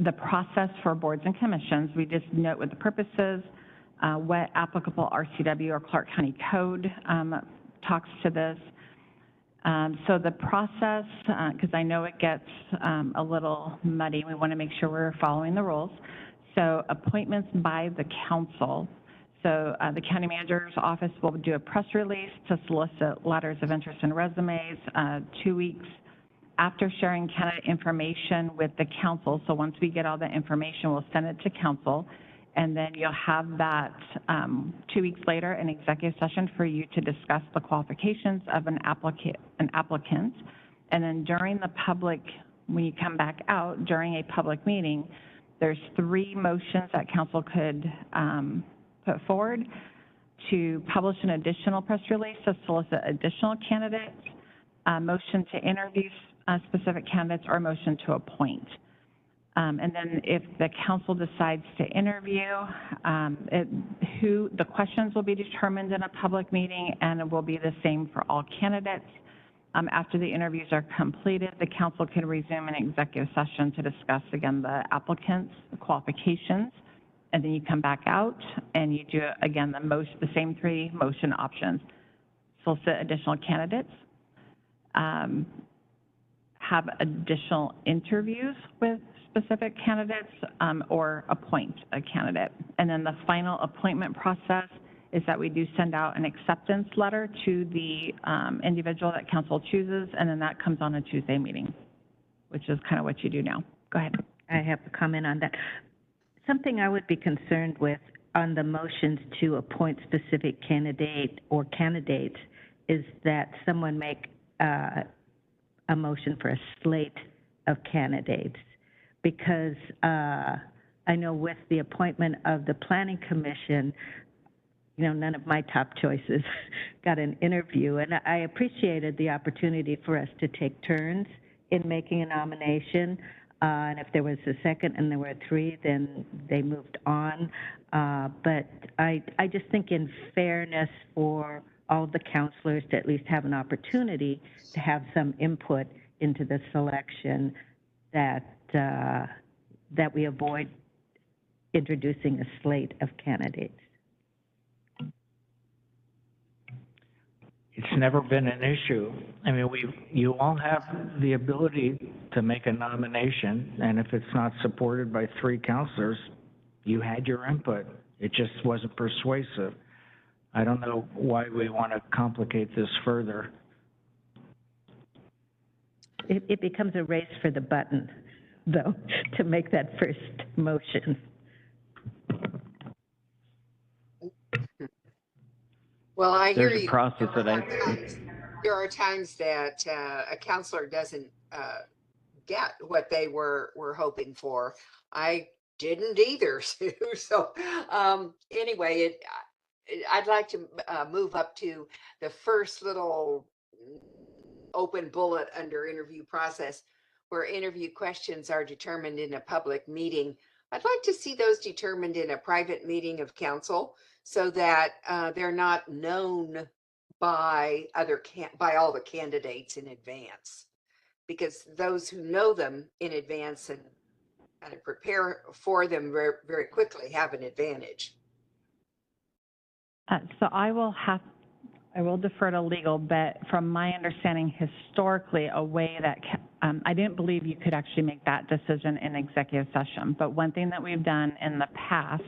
the process for boards and commissions. We just note what the purpose is, what applicable RCW or Clark County Code talks to this. So the process, because I know it gets a little muddy, we want to make sure we're following the rules. So appointments by the council. So the county manager's office will do a press release to solicit letters of interest and resumes 2 weeks after sharing candidate information with the council. So once we get all the information, we'll send it to council, and then you'll have that 2 weeks later, an executive session for you to discuss the qualifications of an applicant. And then during the public, when you come back out during a public meeting, there's 3 motions that council could put forward: to publish an additional press release to solicit additional candidates, a motion to interview specific candidates, or a motion to appoint. And then if the council decides to interview, the questions will be determined in a public meeting, and it will be the same for all candidates. After the interviews are completed, the council can resume an executive session to discuss again the applicants, the qualifications, and then you come back out and you do again the same 3 motion options: solicit additional candidates, have additional interviews with specific candidates, or appoint a candidate. And then the final appointment process is that we do send out an acceptance letter to the individual that council chooses, and then that comes on a Tuesday meeting, which is kind of what you do now. Go ahead. I have a comment on that. Something I would be concerned with on the motions to appoint specific candidate or candidates is that someone make a motion for a slate of candidates, because I know with the appointment of the Planning Commission, you know, none of my top choices got an interview, and I appreciated the opportunity for us to take turns in making a nomination, and if there was a second and there were 3, then they moved on. But I just think in fairness for all of the counselors to at least have an opportunity to have some input into the selection, that we avoid introducing a slate of candidates. It's never been an issue. I mean, you all have the ability to make a nomination, and if it's not supported by 3 counselors, you had your input. It just wasn't persuasive. I don't know why we want to complicate this further. It becomes a race for the button. though, to make that first motion. Well, I hear There's a you. process that There are times that a counselor doesn't get what they were hoping for. I didn't either, Sue. So anyway, I'd like to move up to the first little open bullet under interview process, where interview questions are determined in a public meeting. I'd like to see those determined in a private meeting of council, so that they're not known by by all the candidates in advance, because those who know them in advance and kind of prepare for them very, very quickly have an advantage. So I will defer to legal, but from my understanding historically, a way that, I didn't believe you could actually make that decision in executive session, but one thing that we've done in the past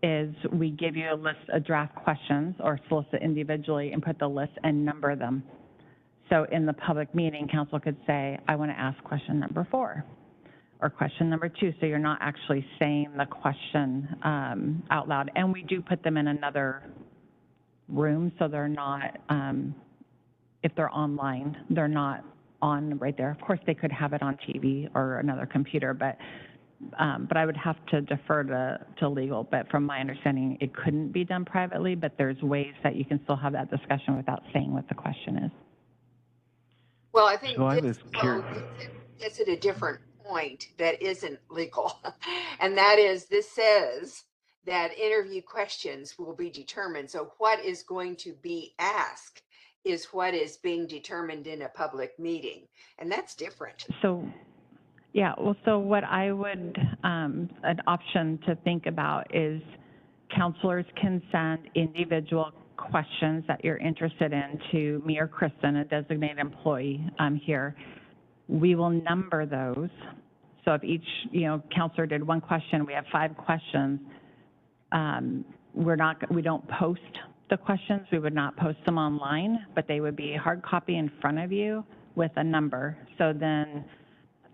is we give you a list of draft questions or solicit individually and put the list and number them. So in the public meeting, council could say, I want to ask question number 4 or question number 2. So you're not actually saying the question out loud. And we do put them in another room, so they're not, if they're online, they're not on right there. Of course, they could have it on TV or another computer, but I would have to defer to legal. But from my understanding, it couldn't be done privately, but there's ways that you can still have that discussion without saying what the question is. Well, I think So I this was curious. gets at a different point that isn't legal. And that is, this says that interview questions will be determined. So what is going to be asked is what is being determined in a public meeting. And that's different. So, yeah, well, so what I would, an option to think about is counselors can send individual questions that you're interested in to me or Kristen, a designated employee here. We will number those. So if each, counselor did one question, we have 5 questions. We don't post the questions. We would not post them online, but they would be hard copy in front of you with a number. So then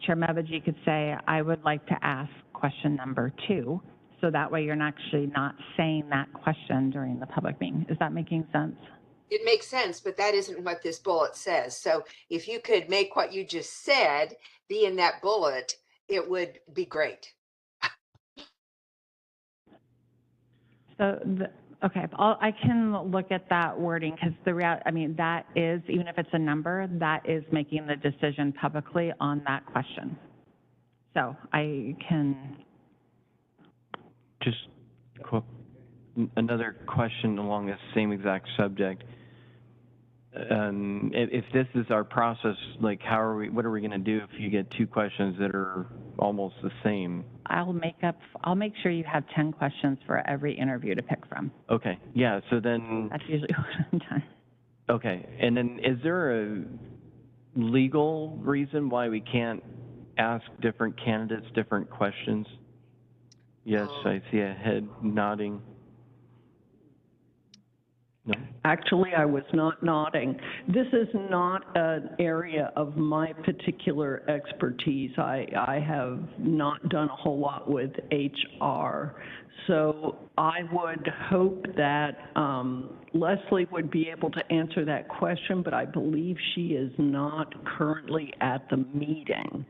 Chair Mevaji could say, I would like to ask question number 2. So that way you're actually not saying that question during the public meeting. Is that making sense? It makes sense, but that isn't what this bullet says. So if you could make what you just said be in that bullet, it would be great. So, okay, I can look at that wording, because that is, even if it's a number, that is making the decision publicly on that question. So I can. Just another question along the same exact subject. If this is our process, like what are we going to do if you get 2 questions that are almost the same? I'll make sure you have 10 questions for every interview to pick from. Okay, yeah, so then. That's usually what I'm done. Okay, and then is there a legal reason why we can't ask different candidates different questions? Yes, I see a head nodding. No? Actually, I was not nodding. This is not an area of my particular expertise. I have not done a whole lot with HR. So I would hope that Leslie would be able to answer that question, but I believe she is not currently at the meeting.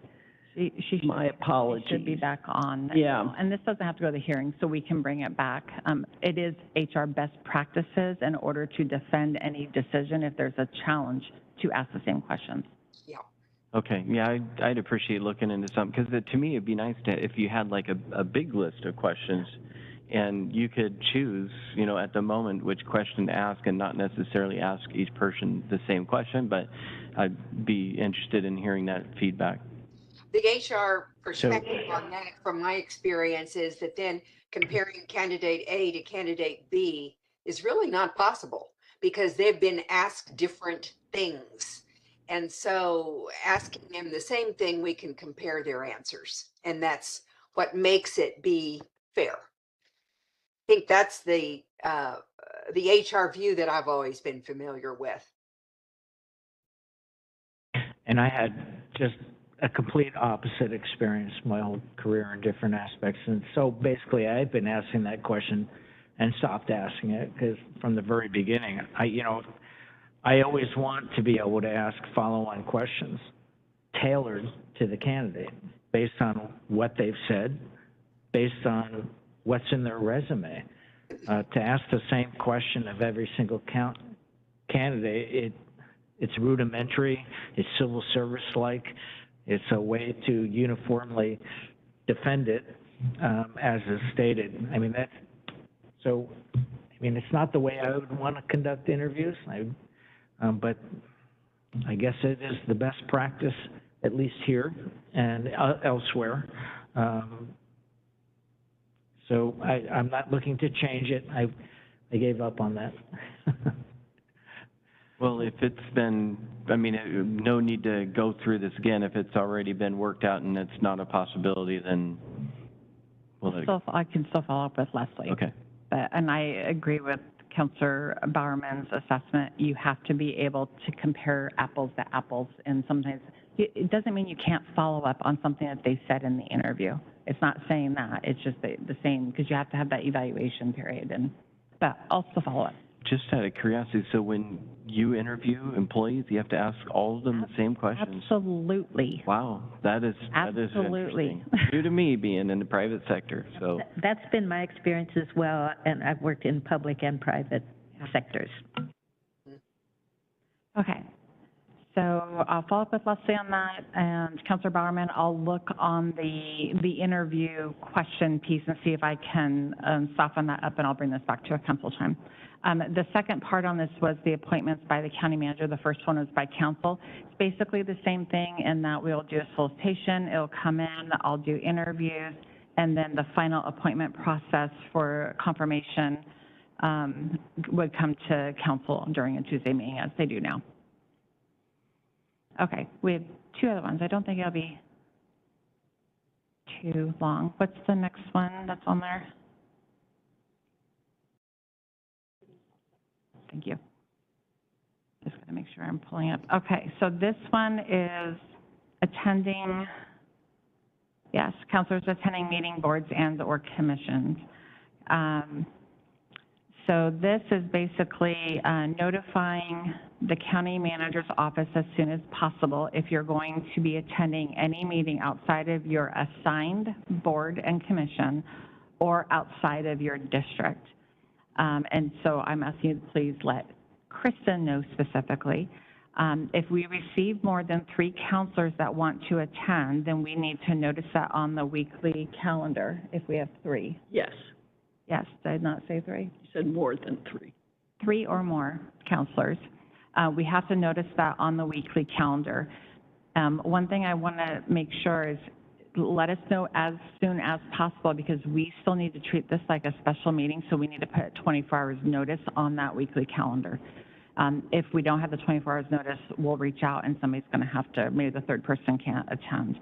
My apologies. She should be back on. Yeah. And this doesn't have to go to the hearing, so we can bring it back. It is HR best practices in order to defend any decision if there's a challenge to ask the same questions. Yeah. Okay, yeah, I'd appreciate looking into something, because to me, it'd be nice if you had like a big list of questions and you could choose, at the moment which question to ask, and not necessarily ask each person the same question, but I'd be interested in hearing that feedback. The HR perspective on that, from my experience, is that then comparing candidate A to candidate B is really not possible, because they've been asked different things. And so asking them the same thing, we can compare their answers. And that's what makes it be fair. I think that's the HR view that I've always been familiar with. And I had just a complete opposite experience my whole career in different aspects. And so basically, I've been asking that question and stopped asking it because from the very beginning, I always want to be able to ask follow-on questions tailored to the candidate based on what they've said, based on what's in their resume. To ask the same question of every single candidate, it's rudimentary, it's civil service-like, it's a way to uniformly defend it, as is stated. It's not the way I would want to conduct interviews, but I guess it is the best practice, at least here and elsewhere. So I'm not looking to change it. I gave up on that. Well, if it's been, no need to go through this again. If it's already been worked out and it's not a possibility, then I can still follow up with Leslie. Okay. And I agree with Councilor Bowerman's assessment. You have to be able to compare apples to apples, and sometimes it doesn't mean you can't follow up on something that they said in the interview. It's not saying that. It's just the same, because you have to have that evaluation period, but I'll still follow up. Just out of curiosity, so when you interview employees, you have to ask all of them the same questions? Absolutely. Wow, that is Absolutely. interesting. New to me, being in the private sector, so. That's been my experience as well, and I've worked in public and private sectors. Okay. So I'll follow up with Leslie on that, and Councilor Bowerman, I'll look on the interview question piece and see if I can soften that up, and I'll bring this back to a council time. The second part on this was the appointments by the county manager. The first one was by council. It's basically the same thing in that we'll do a solicitation, it'll come in, I'll do interviews, and then the final appointment process for confirmation would come to council during a Tuesday meeting, as they do now. Okay, we have two other ones. I don't think it'll be too long. What's the next one that's on there? Thank you. Just got to make sure I'm pulling up. Okay, so this one is attending, yes, counselors attending meeting boards and or commissions. So this is basically notifying the county manager's office as soon as possible if you're going to be attending any meeting outside of your assigned board and commission or outside of your district. And so I'm asking you to please let Kristen know specifically. If we receive more than 3 counselors that want to attend, then we need to notice that on the weekly calendar if we have 3. Yes, Yes, did I not say 3? you said more than 3. 3 or more counselors. We have to notice that on the weekly calendar. One thing I want to make sure is let us know as soon as possible, because we still need to treat this like a special meeting, so we need to put 24 hours notice on that weekly calendar. If we don't have the 24 hours notice, we'll reach out and somebody's going to have to, maybe the third person can't attend.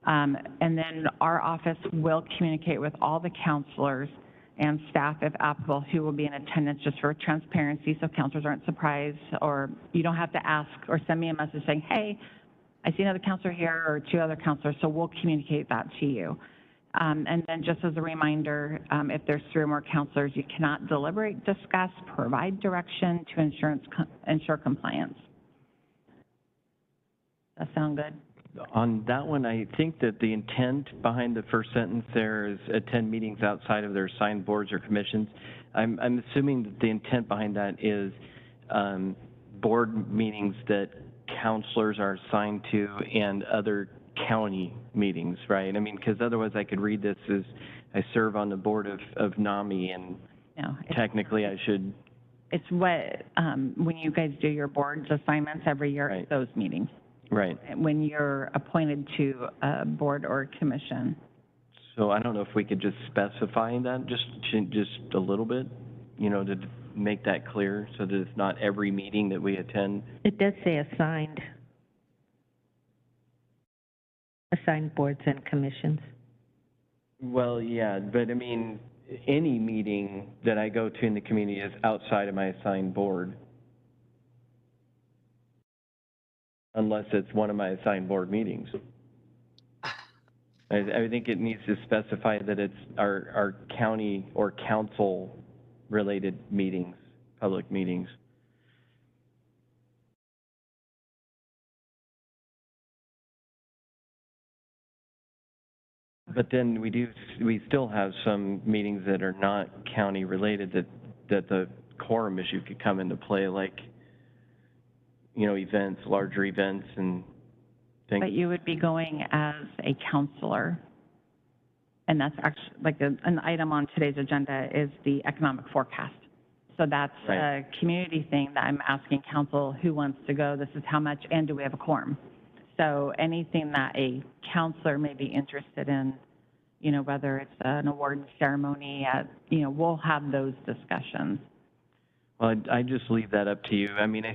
And then our office will communicate with all the counselors and staff, if applicable, who will be in attendance, just for transparency, so counselors aren't surprised, or you don't have to ask or send me a message saying, hey, I see another counselor here or 2 other counselors, so we'll communicate that to you. And then just as a reminder, if there's 3 or more counselors, you cannot deliberate, discuss, provide direction to ensure compliance. Does that sound good? On that one, I think that the intent behind the first sentence there is attend meetings outside of their assigned boards or commissions. I'm assuming that the intent behind that is board meetings that counselors are assigned to and other county meetings, right? I mean, because otherwise I could read this as I serve on the board of NAMI, and No, technically I should. it's what, when you guys do your board's assignments every year, Right. those meetings. Right. When you're appointed to a board or commission. So I don't know if we could just specify that just a little bit, to make that clear, so that it's not every meeting that we attend. It does say assigned boards and commissions. Well, yeah, but I mean, any meeting that I go to in the community is outside of my assigned board, unless it's one of my assigned board meetings. I think it needs to specify that it's our county or council-related meetings, public meetings. But then we still have some meetings that are not county-related that the quorum issue could come into play, like, you know, events, larger events and things. But you would be going as a counselor. And that's actually, like, an item on today's agenda is the economic forecast. So that's Right. a community thing that I'm asking council who wants to go, this is how much, and do we have a quorum? So anything that a counselor may be interested in, you know, whether it's an award ceremony, you know, we'll have those discussions. Well, I just leave that up to you. I mean,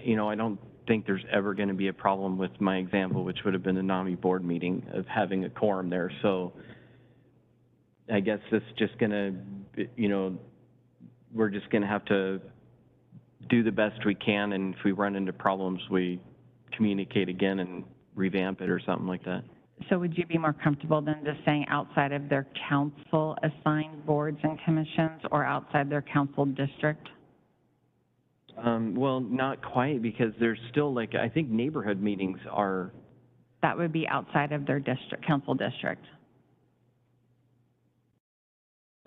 you know, I don't think there's ever going to be a problem with my example, which would have been the NAMI board meeting of having a quorum there. So I guess this is just going to, you know, we're just going to have to do the best we can, and if we run into problems, we communicate again and revamp it or something like that. So would you be more comfortable than just saying outside of their council-assigned boards and commissions or outside their council district? Well, not quite, because there's still, like, I think neighborhood meetings are, That would be outside of their district, council district.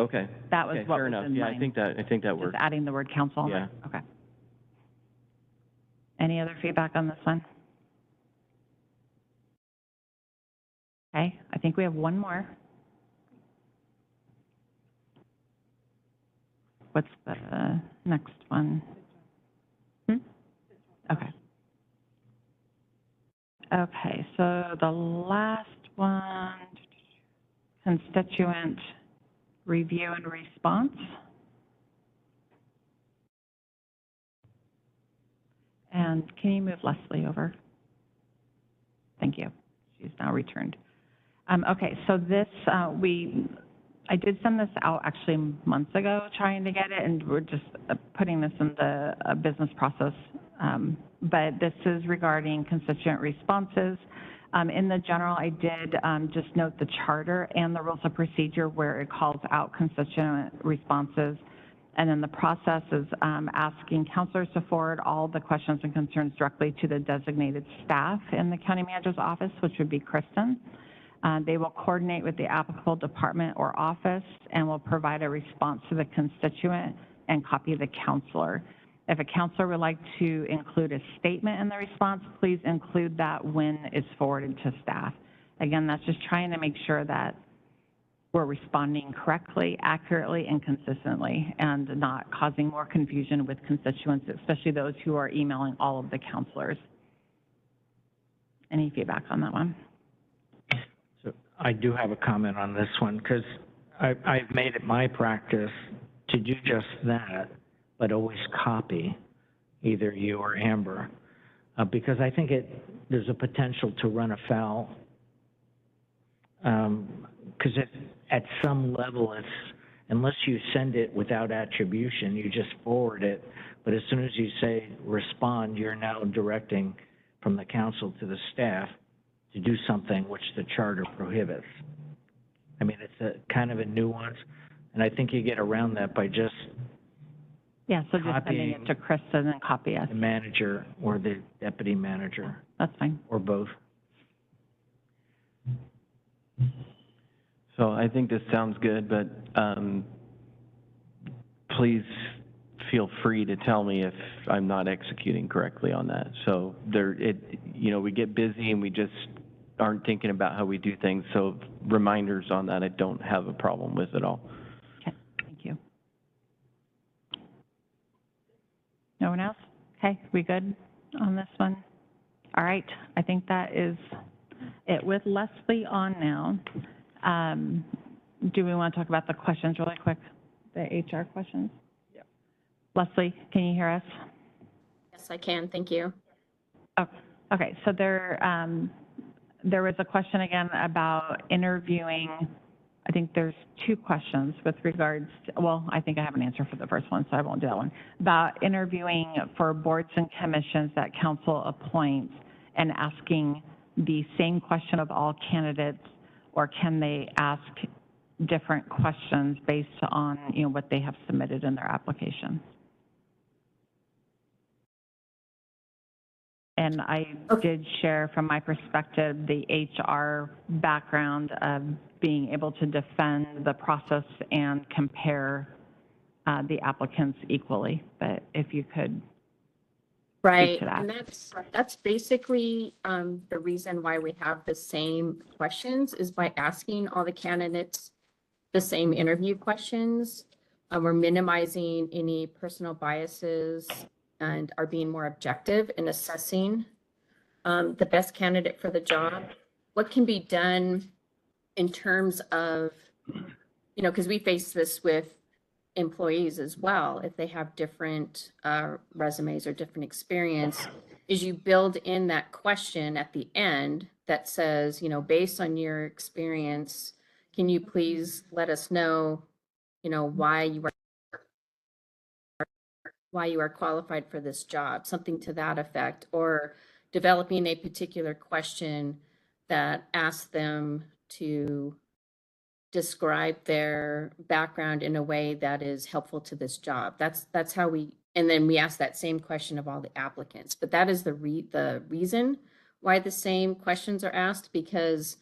okay. That was Okay, what fair was enough. in Yeah, mind. I think that Just works. adding the word council on Yeah. there? Okay. Any other feedback on this one? Okay, I think we have one more. What's the next one? Okay. Okay, so the last one, constituent review and response. And can you move Leslie over? Thank you. She's now returned. Okay, so this, I did send this out actually months ago trying to get it, and we're just putting this in the business process. But this is regarding constituent responses. In the general, I did just note the charter and the rules of procedure where it calls out constituent responses. And then the process is asking counselors to forward all the questions and concerns directly to the designated staff in the county manager's office, which would be Kristen. They will coordinate with the applicable department or office and will provide a response to the constituent and copy the counselor. If a counselor would like to include a statement in the response, please include that when it's forwarded to staff. Again, that's just trying to make sure that we're responding correctly, accurately, and consistently, and not causing more confusion with constituents, especially those who are emailing all of the counselors. Any feedback on that one? So I do have a comment on this one, because I've made it my practice to do just that, but always copy either you or Amber, because I think there's a potential to run afoul, because at some level, unless you send it without attribution, you just forward it, but as soon as you say respond, you're now directing from the council to the staff to do something which the charter prohibits. I mean, it's a kind of a nuance, and I think you get around that by just Yeah, so just sending it copying to Kristen and copy us. the manager or the deputy manager, That's fine. or both. So I think this sounds good, but please feel free to tell me if I'm not executing correctly on that. So you know, we get busy and we just aren't thinking about how we do things. So reminders on that, I don't have a problem with at all. Okay, thank you. No one else? Okay, we good on this one? All right, I think that is it with Leslie on now. Do we want to talk about the questions really quick, the HR questions? Yeah. Leslie, can you hear us? Yes, I can. Thank you. Oh, okay, so there was a question again about interviewing. I think there's two questions with regards to, well, I think I have an answer for the first one, so I won't do that one. About interviewing for boards and commissions that council appoints and asking the same question of all candidates, or can they ask different questions based on, you know, what they have submitted in their application? And I did share from my perspective the HR background of being able to defend the process and compare the applicants equally, but if you could Right, to that. and that's basically the reason why we have the same questions is by asking all the candidates the same interview questions. We're minimizing any personal biases and are being more objective in assessing the best candidate for the job. What can be done in terms of, you know, because we face this with employees as well, if they have different resumes or different experience, is you build in that question at the end that says, you know, based on your experience, can you please let us know, you know, why you are qualified for this job, something to that effect, or developing a particular question that asks them to describe their background in a way that is helpful to this job. That's how we, and then we ask that same question of all the applicants. But that is the reason why the same questions are asked, because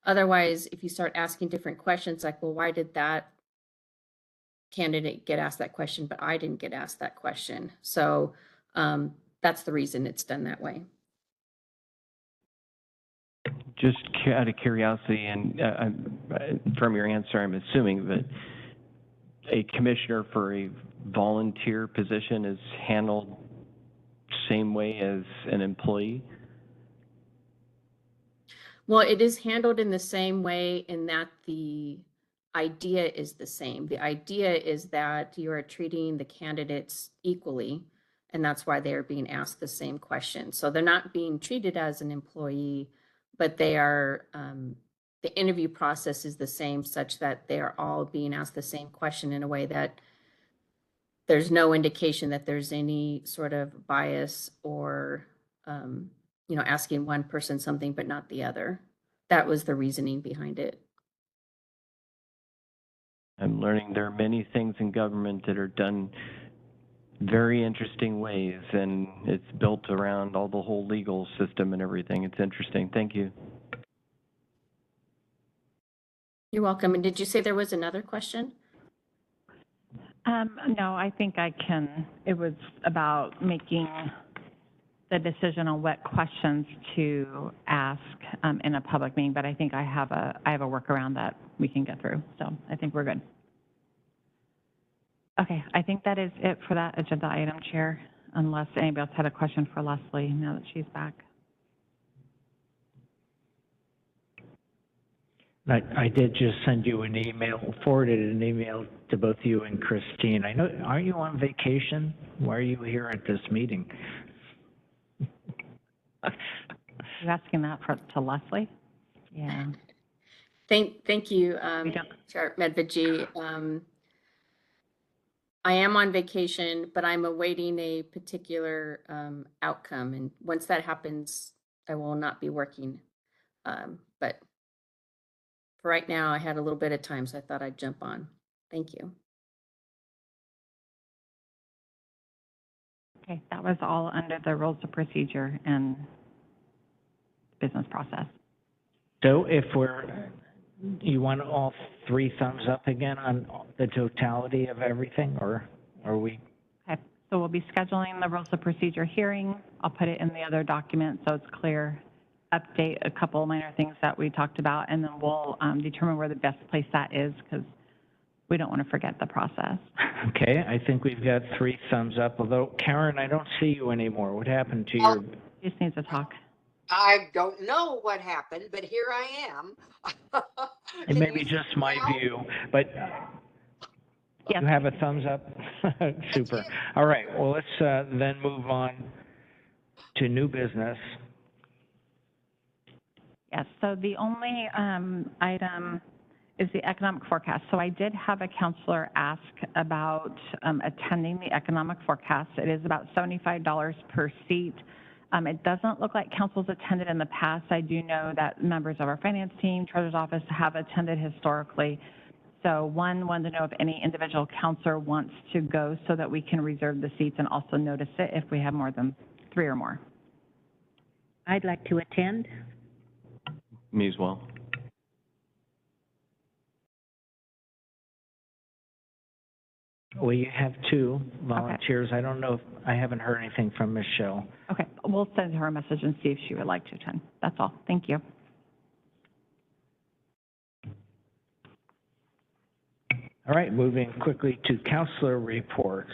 otherwise, if you start asking different questions, like, well, why did that candidate get asked that question, but I didn't get asked that question? So that's the reason it's done that way. Just out of curiosity, and from your answer, I'm assuming that a commissioner for a volunteer position is handled same way as an employee? Well, it is handled in the same way in that the idea is the same. The idea is that you are treating the candidates equally, and that's why they are being asked the same question. So they're not being treated as an employee, but they are, the interview process is the same, such that they are all being asked the same question in a way that there's no indication that there's any sort of bias or, you know, asking one person something but not the other. That was the reasoning behind it. I'm learning there are many things in government that are done very interesting ways, and it's built around all the whole legal system and everything. It's interesting. Thank you. You're welcome. And did you say there was another question? No, I think I can. It was about making the decision on what questions to ask in a public meeting, but I think I have a workaround that we can get through. So I think we're good. Okay, I think that is it for that agenda item, Chair, unless anybody else had a question for Leslie now that she's back. I did just send you an email, forwarded an email to both you and Christine. I know, are you on vacation? Why are you here at this meeting? You asking that to Leslie? Yeah. Thank you, Chair Medvedji. I am on vacation, but I'm awaiting a particular outcome. And once that happens, I will not be working. But for right now, I had a little bit of time, so I thought I'd jump on. Thank you. Okay, that was all under the rules of procedure and business process. So if you want all three thumbs up again on the totality of everything, or are we? Okay, so we'll be scheduling the rules of procedure hearing. I'll put it in the other document so it's clear. Update a couple of minor things that we talked about, and then we'll determine where the best place that is, because we don't want to forget the process. Okay, I think we've got three thumbs up, although Karen, I don't see you anymore. What happened to your? You just need to talk. I don't know what happened, but here I am. It may be just my view, but Yes. you have a thumbs up? Super. All right, well, let's then move on to new business. Yes, so the only item is the economic forecast. So I did have a counselor ask about attending the economic forecast. It is about $75 per seat. It doesn't look like council's attended in the past. I do know that members of our finance team, treasurer's office have attended historically. So wanted to know if any individual counselor wants to go so that we can reserve the seats and also notice it if we have more than 3 or more. I'd like to attend. Me as well. Well, you have 2 volunteers. I don't know if, I haven't heard anything from Michelle. Okay, we'll send her a message and see if she would like to attend. That's all. Thank you. All right, moving quickly to counselor reports,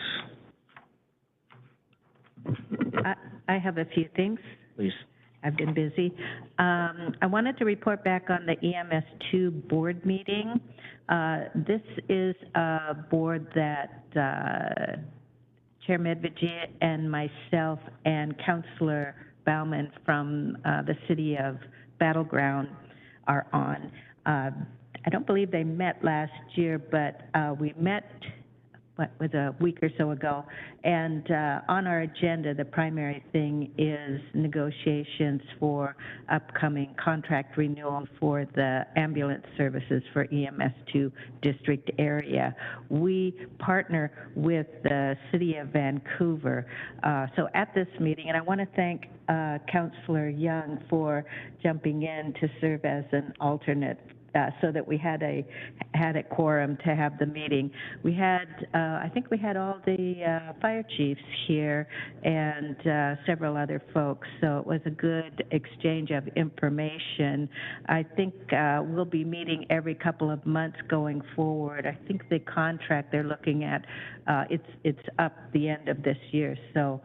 I have a few things. please. I've been busy. I wanted to report back on the EMS2 board meeting. This is a board that Chair Medvedji and myself and Councilor Bauman from the city of Battleground are on. I don't believe they met last year, but we met, a week or so ago, and on our agenda, the primary thing is negotiations for upcoming contract renewal for the ambulance services for EMS2 district area. We partner with the city of Vancouver. So at this meeting, and I want to thank Councilor Young for jumping in to serve as an alternate so that we had a quorum to have the meeting. We had, I think we had all the fire chiefs here and several other folks, so it was a good exchange of information. I think we'll be meeting every couple of months going forward. I think the contract they're looking at, it's up the end of this year, so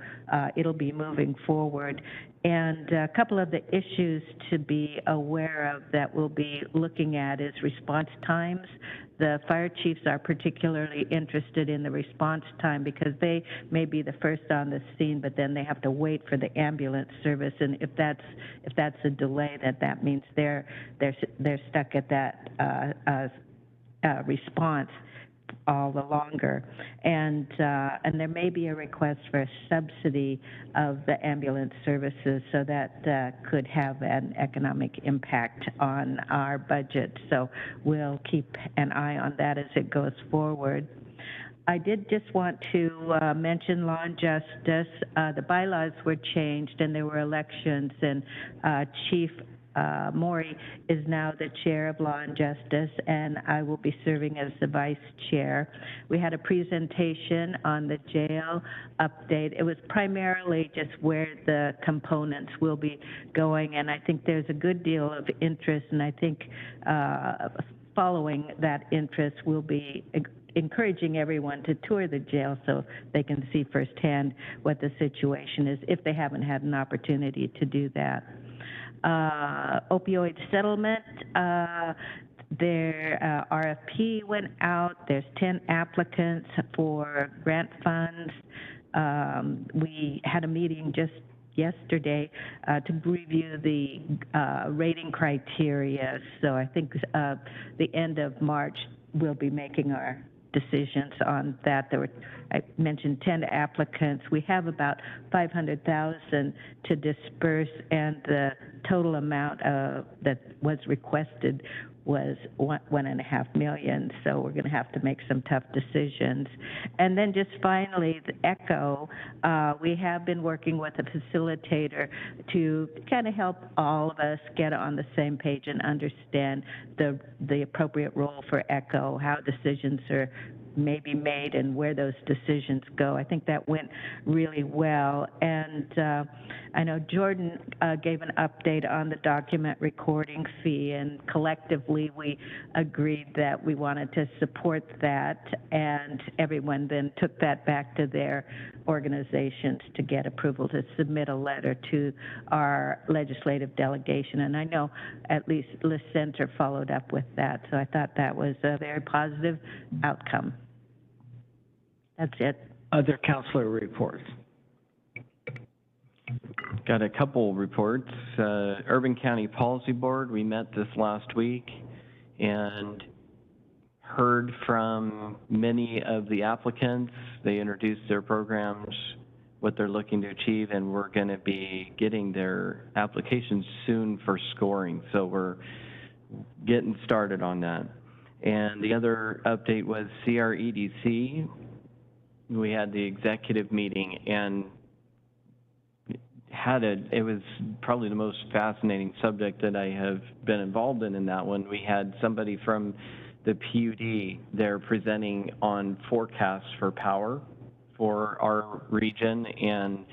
it'll be moving forward. And a couple of the issues to be aware of that we'll be looking at is response times. The fire chiefs are particularly interested in the response time because they may be the first on the scene, but then they have to wait for the ambulance service. And if that's a delay, that means they're stuck at that response all the longer, and there may be a request for a subsidy of the ambulance services, so that could have an economic impact on our budget. So we'll keep an eye on that as it goes forward. I did just want to mention Law and Justice. The bylaws were changed and there were elections, and Chief Maury is now the chair of Law and Justice, and I will be serving as the vice chair. We had a presentation on the jail update. It was primarily just where the components will be going, and I think there's a good deal of interest, and I think following that interest, we'll be encouraging everyone to tour the jail so they can see firsthand what the situation is if they haven't had an opportunity to do that. Opioid settlement, their RFP went out. There's 10 applicants for grant funds. We had a meeting just yesterday to review the rating criteria. So I think the end of March we'll be making our decisions on that. There were, I mentioned 10 applicants. We have about $500,000 to disperse, and the total amount that was requested was $1.5 million. So we're going to have to make some tough decisions. And then just finally, the ECHO, we have been working with a facilitator to kind of help all of us get on the same page and understand the appropriate role for ECHO, how decisions are maybe made and where those decisions go. I think that went really well. And I know Jordan gave an update on the document recording fee, and collectively we agreed that we wanted to support that, and everyone then took that back to their organizations to get approval to submit a letter to our legislative delegation. And I know at least Liz Center followed up with that, so I thought that was a very positive outcome. That's it. Other counselor reports. Got a couple reports. Urban County Policy Board, we met this last week and heard from many of the applicants. They introduced their programs what they're looking to achieve, and we're going to be getting their applications soon for scoring. So we're getting started on that. And the other update was CREDC. We had the executive meeting and it was probably the most fascinating subject that I have been involved in that one. We had somebody from the PUD there presenting on forecasts for power for our region, and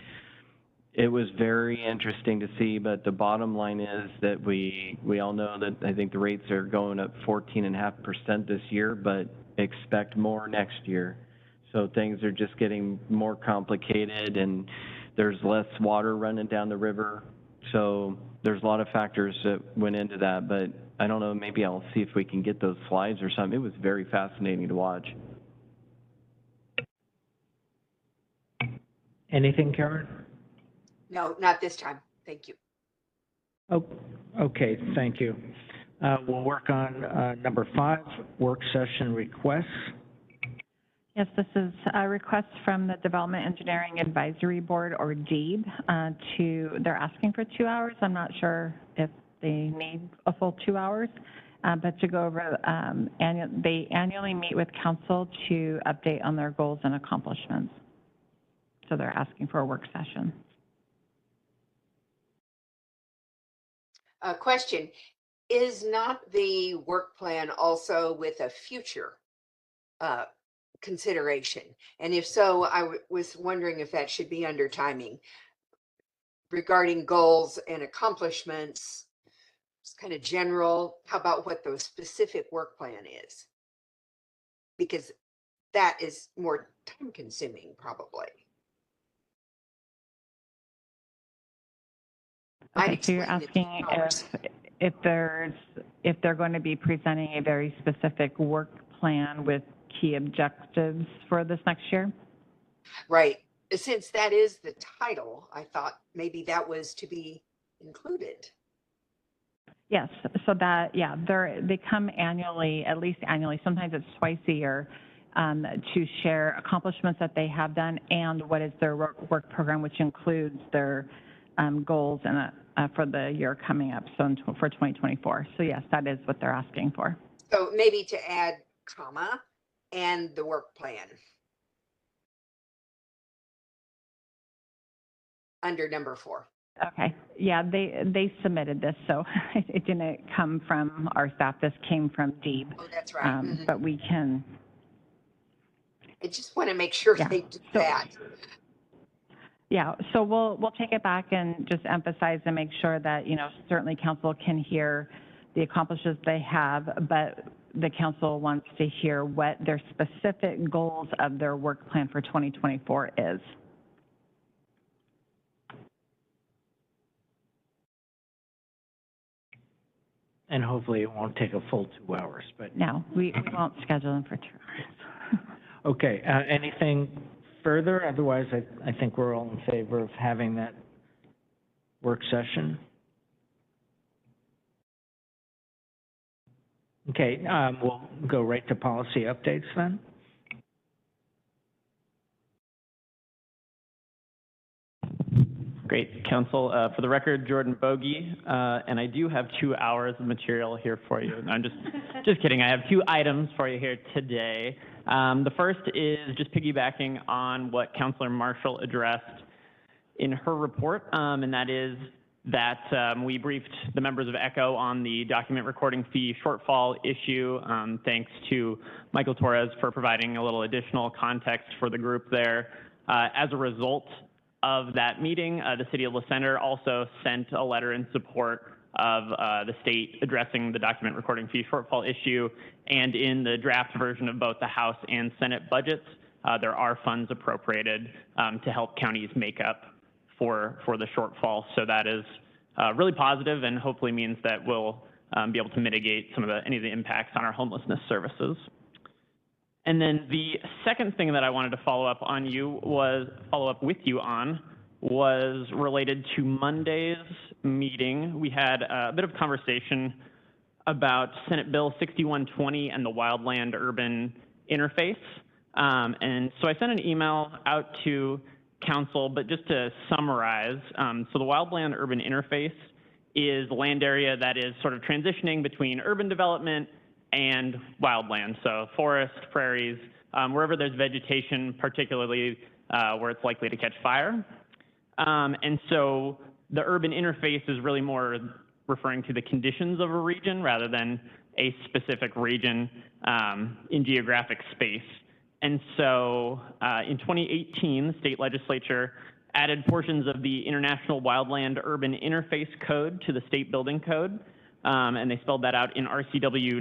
it was very interesting to see. But the bottom line is that we all know that I think the rates are going up 14.5% this year, but expect more next year. So things are just getting more complicated, and there's less water running down the river. So there's a lot of factors that went into that, but I don't know, maybe I'll see if we can get those slides or something. It was very fascinating to watch. Anything, Karen? No, not this time. Thank you. Oh, okay, thank you. We'll work on number 5, work session requests. Yes, this is a request from the Development Engineering Advisory Board, or DEAB, they're asking for 2 hours. I'm not sure if they need a full 2 hours, but to go over, they annually meet with council to update on their goals and accomplishments. So they're asking for a work session. Question, is not the work plan also with a future consideration? And if so, I was wondering if that should be under timing regarding goals and accomplishments. It's kind of general. How about what the specific work plan is? Because that is more time consuming probably. Okay, so you're asking if they're going to be presenting a very specific work plan with key objectives for this next year? Right. Since that is the title, I thought maybe that was to be included. Yes, so that, yeah, they come annually, at least annually, sometimes it's twice a year, to share accomplishments that they have done and what is their work program, which includes their goals and for the year coming up, so for 2024. So yes, that is what they're asking for. So maybe to add comma and the work plan under number 4. Okay, yeah, they submitted this, so it didn't come from our staff. This came from DEAB. Oh, that's right. But we can. I just want to make sure they do that. Yeah, so we'll take it back and just emphasize and make sure that, you know, certainly council can hear the accomplishments they have, but the council wants to hear what their specific goals of their work plan for 2024 is. And hopefully it won't take a full 2 hours, but. No, we won't schedule them for 2 hours. Okay, anything further? Otherwise, I think we're all in favor of having that work session. Okay, we'll go right to policy updates then. Great, Council. For the record, Jordan Bogie, and I do have 2 hours of material here for you. I'm just kidding. I have 2 items for you here today. The first is just piggybacking on what Councilor Marshall addressed in her report, and that is that we briefed the members of ECHO on the document recording fee shortfall issue. Thanks to Michael Torres for providing a little additional context for the group there. As a result of that meeting, the City of La Center also sent a letter in support of the state addressing the document recording fee shortfall issue, and in the draft version of both the House and Senate budgets, there are funds appropriated to help counties make up for the shortfall. So that is really positive, and hopefully means that we'll be able to mitigate some of any of the impacts on our homelessness services. And then the second thing that I wanted to follow up with you on was related to Monday's meeting. We had a bit of conversation about Senate Bill 6120 and the wildland urban interface. And so I sent an email out to council, but just to summarize, so the wildland urban interface is the land area that is sort of transitioning between urban development and wildland. So forest, prairies, wherever there's vegetation, particularly where it's likely to catch fire. And so the urban interface is really more referring to the conditions of a region rather than a specific region in geographic space. And so in 2018, the state legislature added portions of the International Wildland Urban Interface Code to the state building code, and they spelled that out in RCW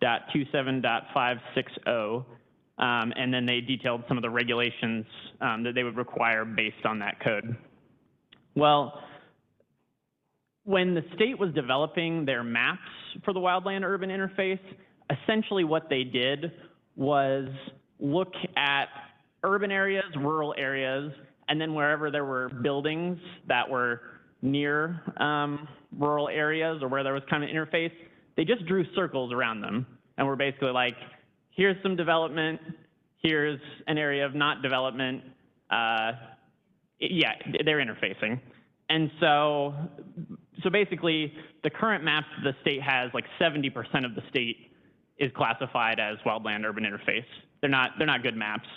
19.27.560. And then they detailed some of the regulations that they would require based on that code. Well, when the state was developing their maps for the wildland urban interface, essentially what they did was look at urban areas, rural areas, and then wherever there were buildings that were near rural areas or where there was kind of interface, they just drew circles around them and were basically like, here's some development, here's an area of not development. Yeah, they're interfacing. And so basically, the current maps the state has, like 70% of the state is classified as wildland urban interface. They're not good maps.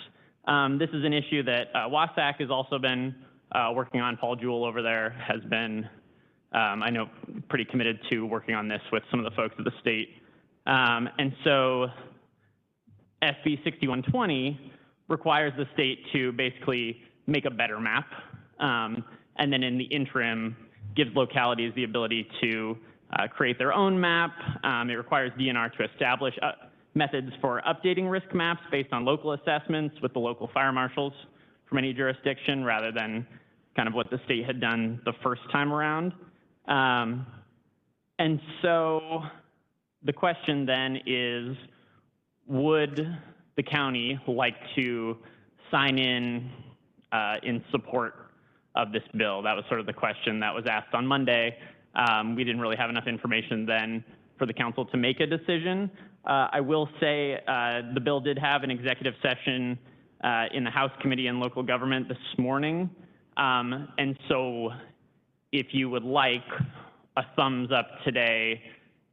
This is an issue that WASAC has also been working on. Paul Jewell over there has been, I know, pretty committed to working on this with some of the folks at the state. And so SB 6120 requires the state to basically make a better map, and then in the interim gives localities the ability to create their own map. It requires DNR to establish methods for updating risk maps based on local assessments with the local fire marshals from any jurisdiction rather than kind of what the state had done the first time around. And so the question then is, would the county like to sign in support of this bill? That was sort of the question that was asked on Monday. We didn't really have enough information then for the council to make a decision. I will say the bill did have an executive session in the House Committee on Local Government this morning. And so if you would like, a thumbs up today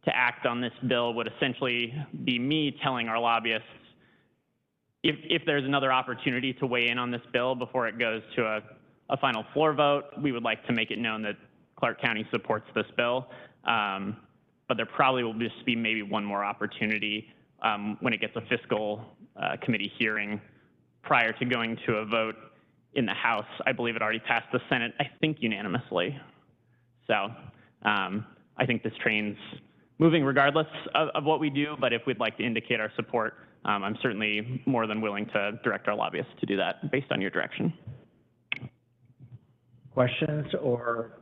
to act on this bill would essentially be me telling our lobbyists, if there's another opportunity to weigh in on this bill before it goes to a final floor vote, we would like to make it known that Clark County supports this bill. But there probably will just be maybe one more opportunity when it gets a fiscal committee hearing prior to going to a vote in the House. I believe it already passed the Senate, I think unanimously. So I think this train's moving regardless of what we do, but if we'd like to indicate our support, I'm certainly more than willing to direct our lobbyists to do that based on your direction. Questions, or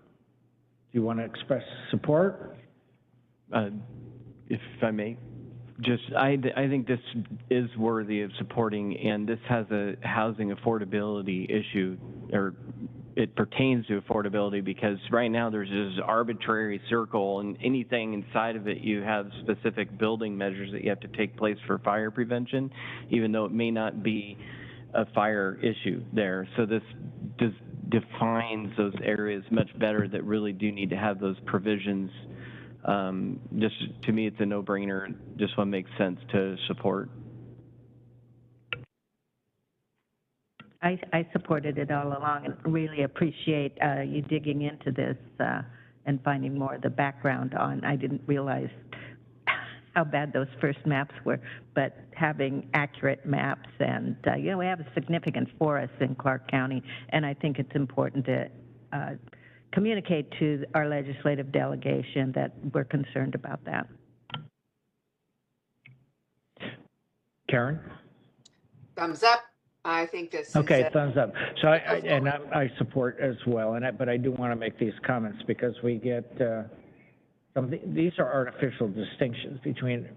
do you want to express support? If I may, just, I think this is worthy of supporting, and this has a housing affordability issue, or it pertains to affordability, because right now there's this arbitrary circle, and anything inside of it, you have specific building measures that you have to take place for fire prevention, even though it may not be a fire issue there. So this defines those areas much better that really do need to have those provisions. Just to me, it's a no-brainer. Just one makes sense to support. I supported it all along and really appreciate you digging into this and finding more of the background on. I didn't realize how bad those first maps were, but having accurate maps, and you know, we have a significant forest in Clark County, and I think it's important to communicate to our legislative delegation that we're concerned about that. Karen? Thumbs up. I think this is Okay, thumbs up. So I support as well, but I do want to make these comments because we get these are artificial distinctions between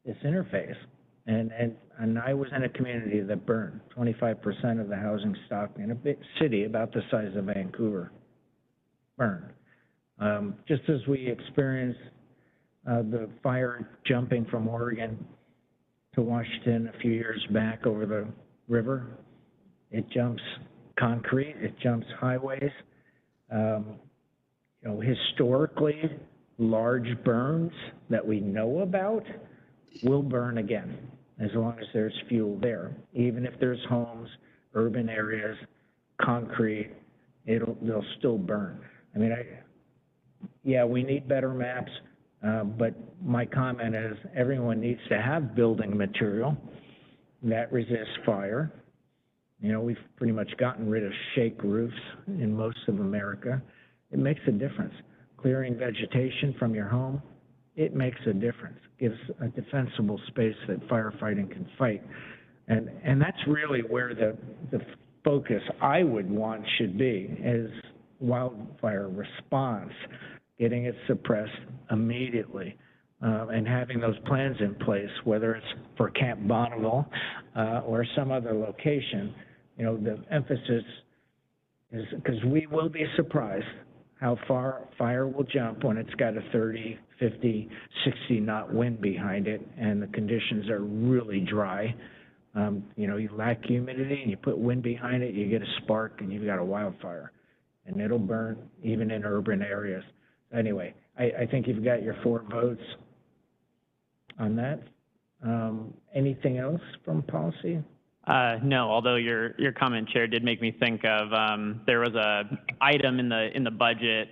this interface, and I was in a community that burned. 25% of the housing stock in a big city about the size of Vancouver burned. Just as we experienced the fire jumping from Oregon to Washington a few years back over the river, it jumps concrete, it jumps highways. You know, historically, large burns that we know about will burn again, as long as there's fuel there. Even if there's homes, urban areas, concrete, they'll still burn. I mean, yeah, we need better maps, but my comment is everyone needs to have building material that resists fire. You know, we've pretty much gotten rid of shake roofs in most of America. It makes a difference. Clearing vegetation from your home, it makes a difference. Gives a defensible space that firefighting can fight. And that's really where the focus I would want should be, is wildfire response, getting it suppressed immediately, and having those plans in place, whether it's for Camp Bonneville or some other location. You know, the emphasis is, because we will be surprised how far fire will jump when it's got a 30, 50, 60 knot wind behind it and the conditions are really dry. You know, you lack humidity and you put wind behind it, you get a spark and you've got a wildfire. And it'll burn even in urban areas. Anyway, I think you've got your 4 votes on that. Anything else from policy? No, although your comment, Chair, did make me think of, there was a item in the budget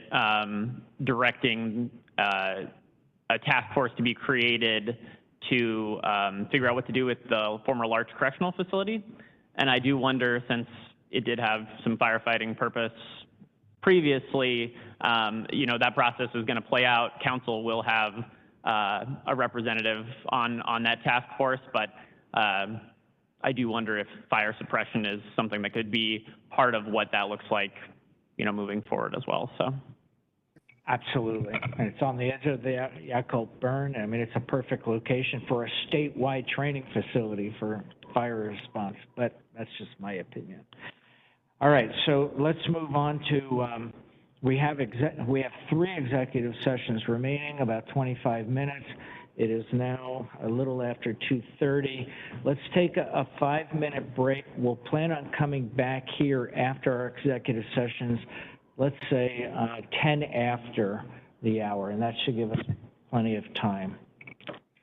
directing a task force to be created to figure out what to do with the former Larch Correctional Facility. And I do wonder, since it did have some firefighting purpose previously, you know, that process is going to play out. Council will have a representative on that task force, but I do wonder if fire suppression is something that could be part of what that looks like, you know, moving forward as well, so. Absolutely. And it's on the edge of the Yakult burn. I mean, it's a perfect location for a statewide training facility for fire response, but that's just my opinion. All right, so let's move on to, we have 3 executive sessions remaining, about 25 minutes. It is now a little after 2:30. Let's take a 5-minute break. We'll plan on coming back here after our executive sessions, let's say 10 after the hour, and that should give us plenty of time.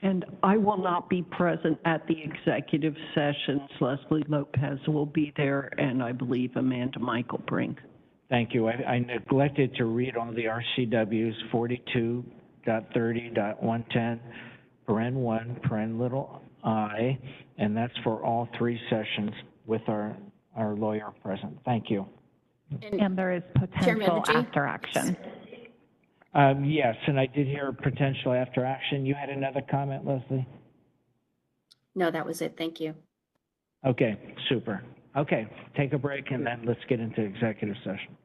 And I will not be present at the executive sessions. Leslie Lopez will be there, and I believe Amanda Michael Brink. Thank you. I neglected to read all the RCWs, 42.30.110, paren 1, paren little I, and that's for all 3 sessions with our lawyer present. Thank you. And there is potential after action. Yes, and I did hear potential after action. You had another comment, Leslie? No, that was it. Thank you. Okay, super. Okay, take a break and then let's get into executive session.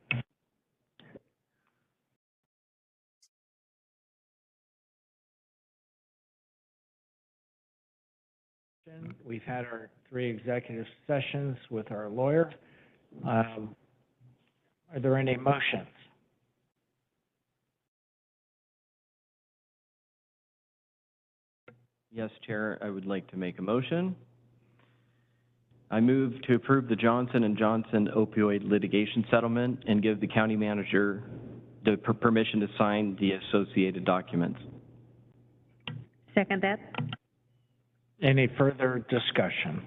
We've had our 3 executive sessions with our lawyer. Are there any motions? Yes, Chair, I would like to make a motion. I move to approve the Johnson & Johnson opioid litigation settlement and give the county manager the permission to sign the associated documents. Second that? Any further discussion?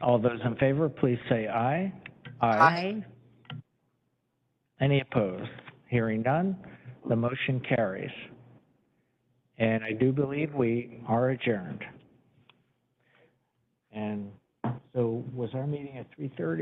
All those in favor, please say aye. Aye. Any opposed? Hearing none, the motion carries. And I do believe we are adjourned. And so was our meeting at 3:30?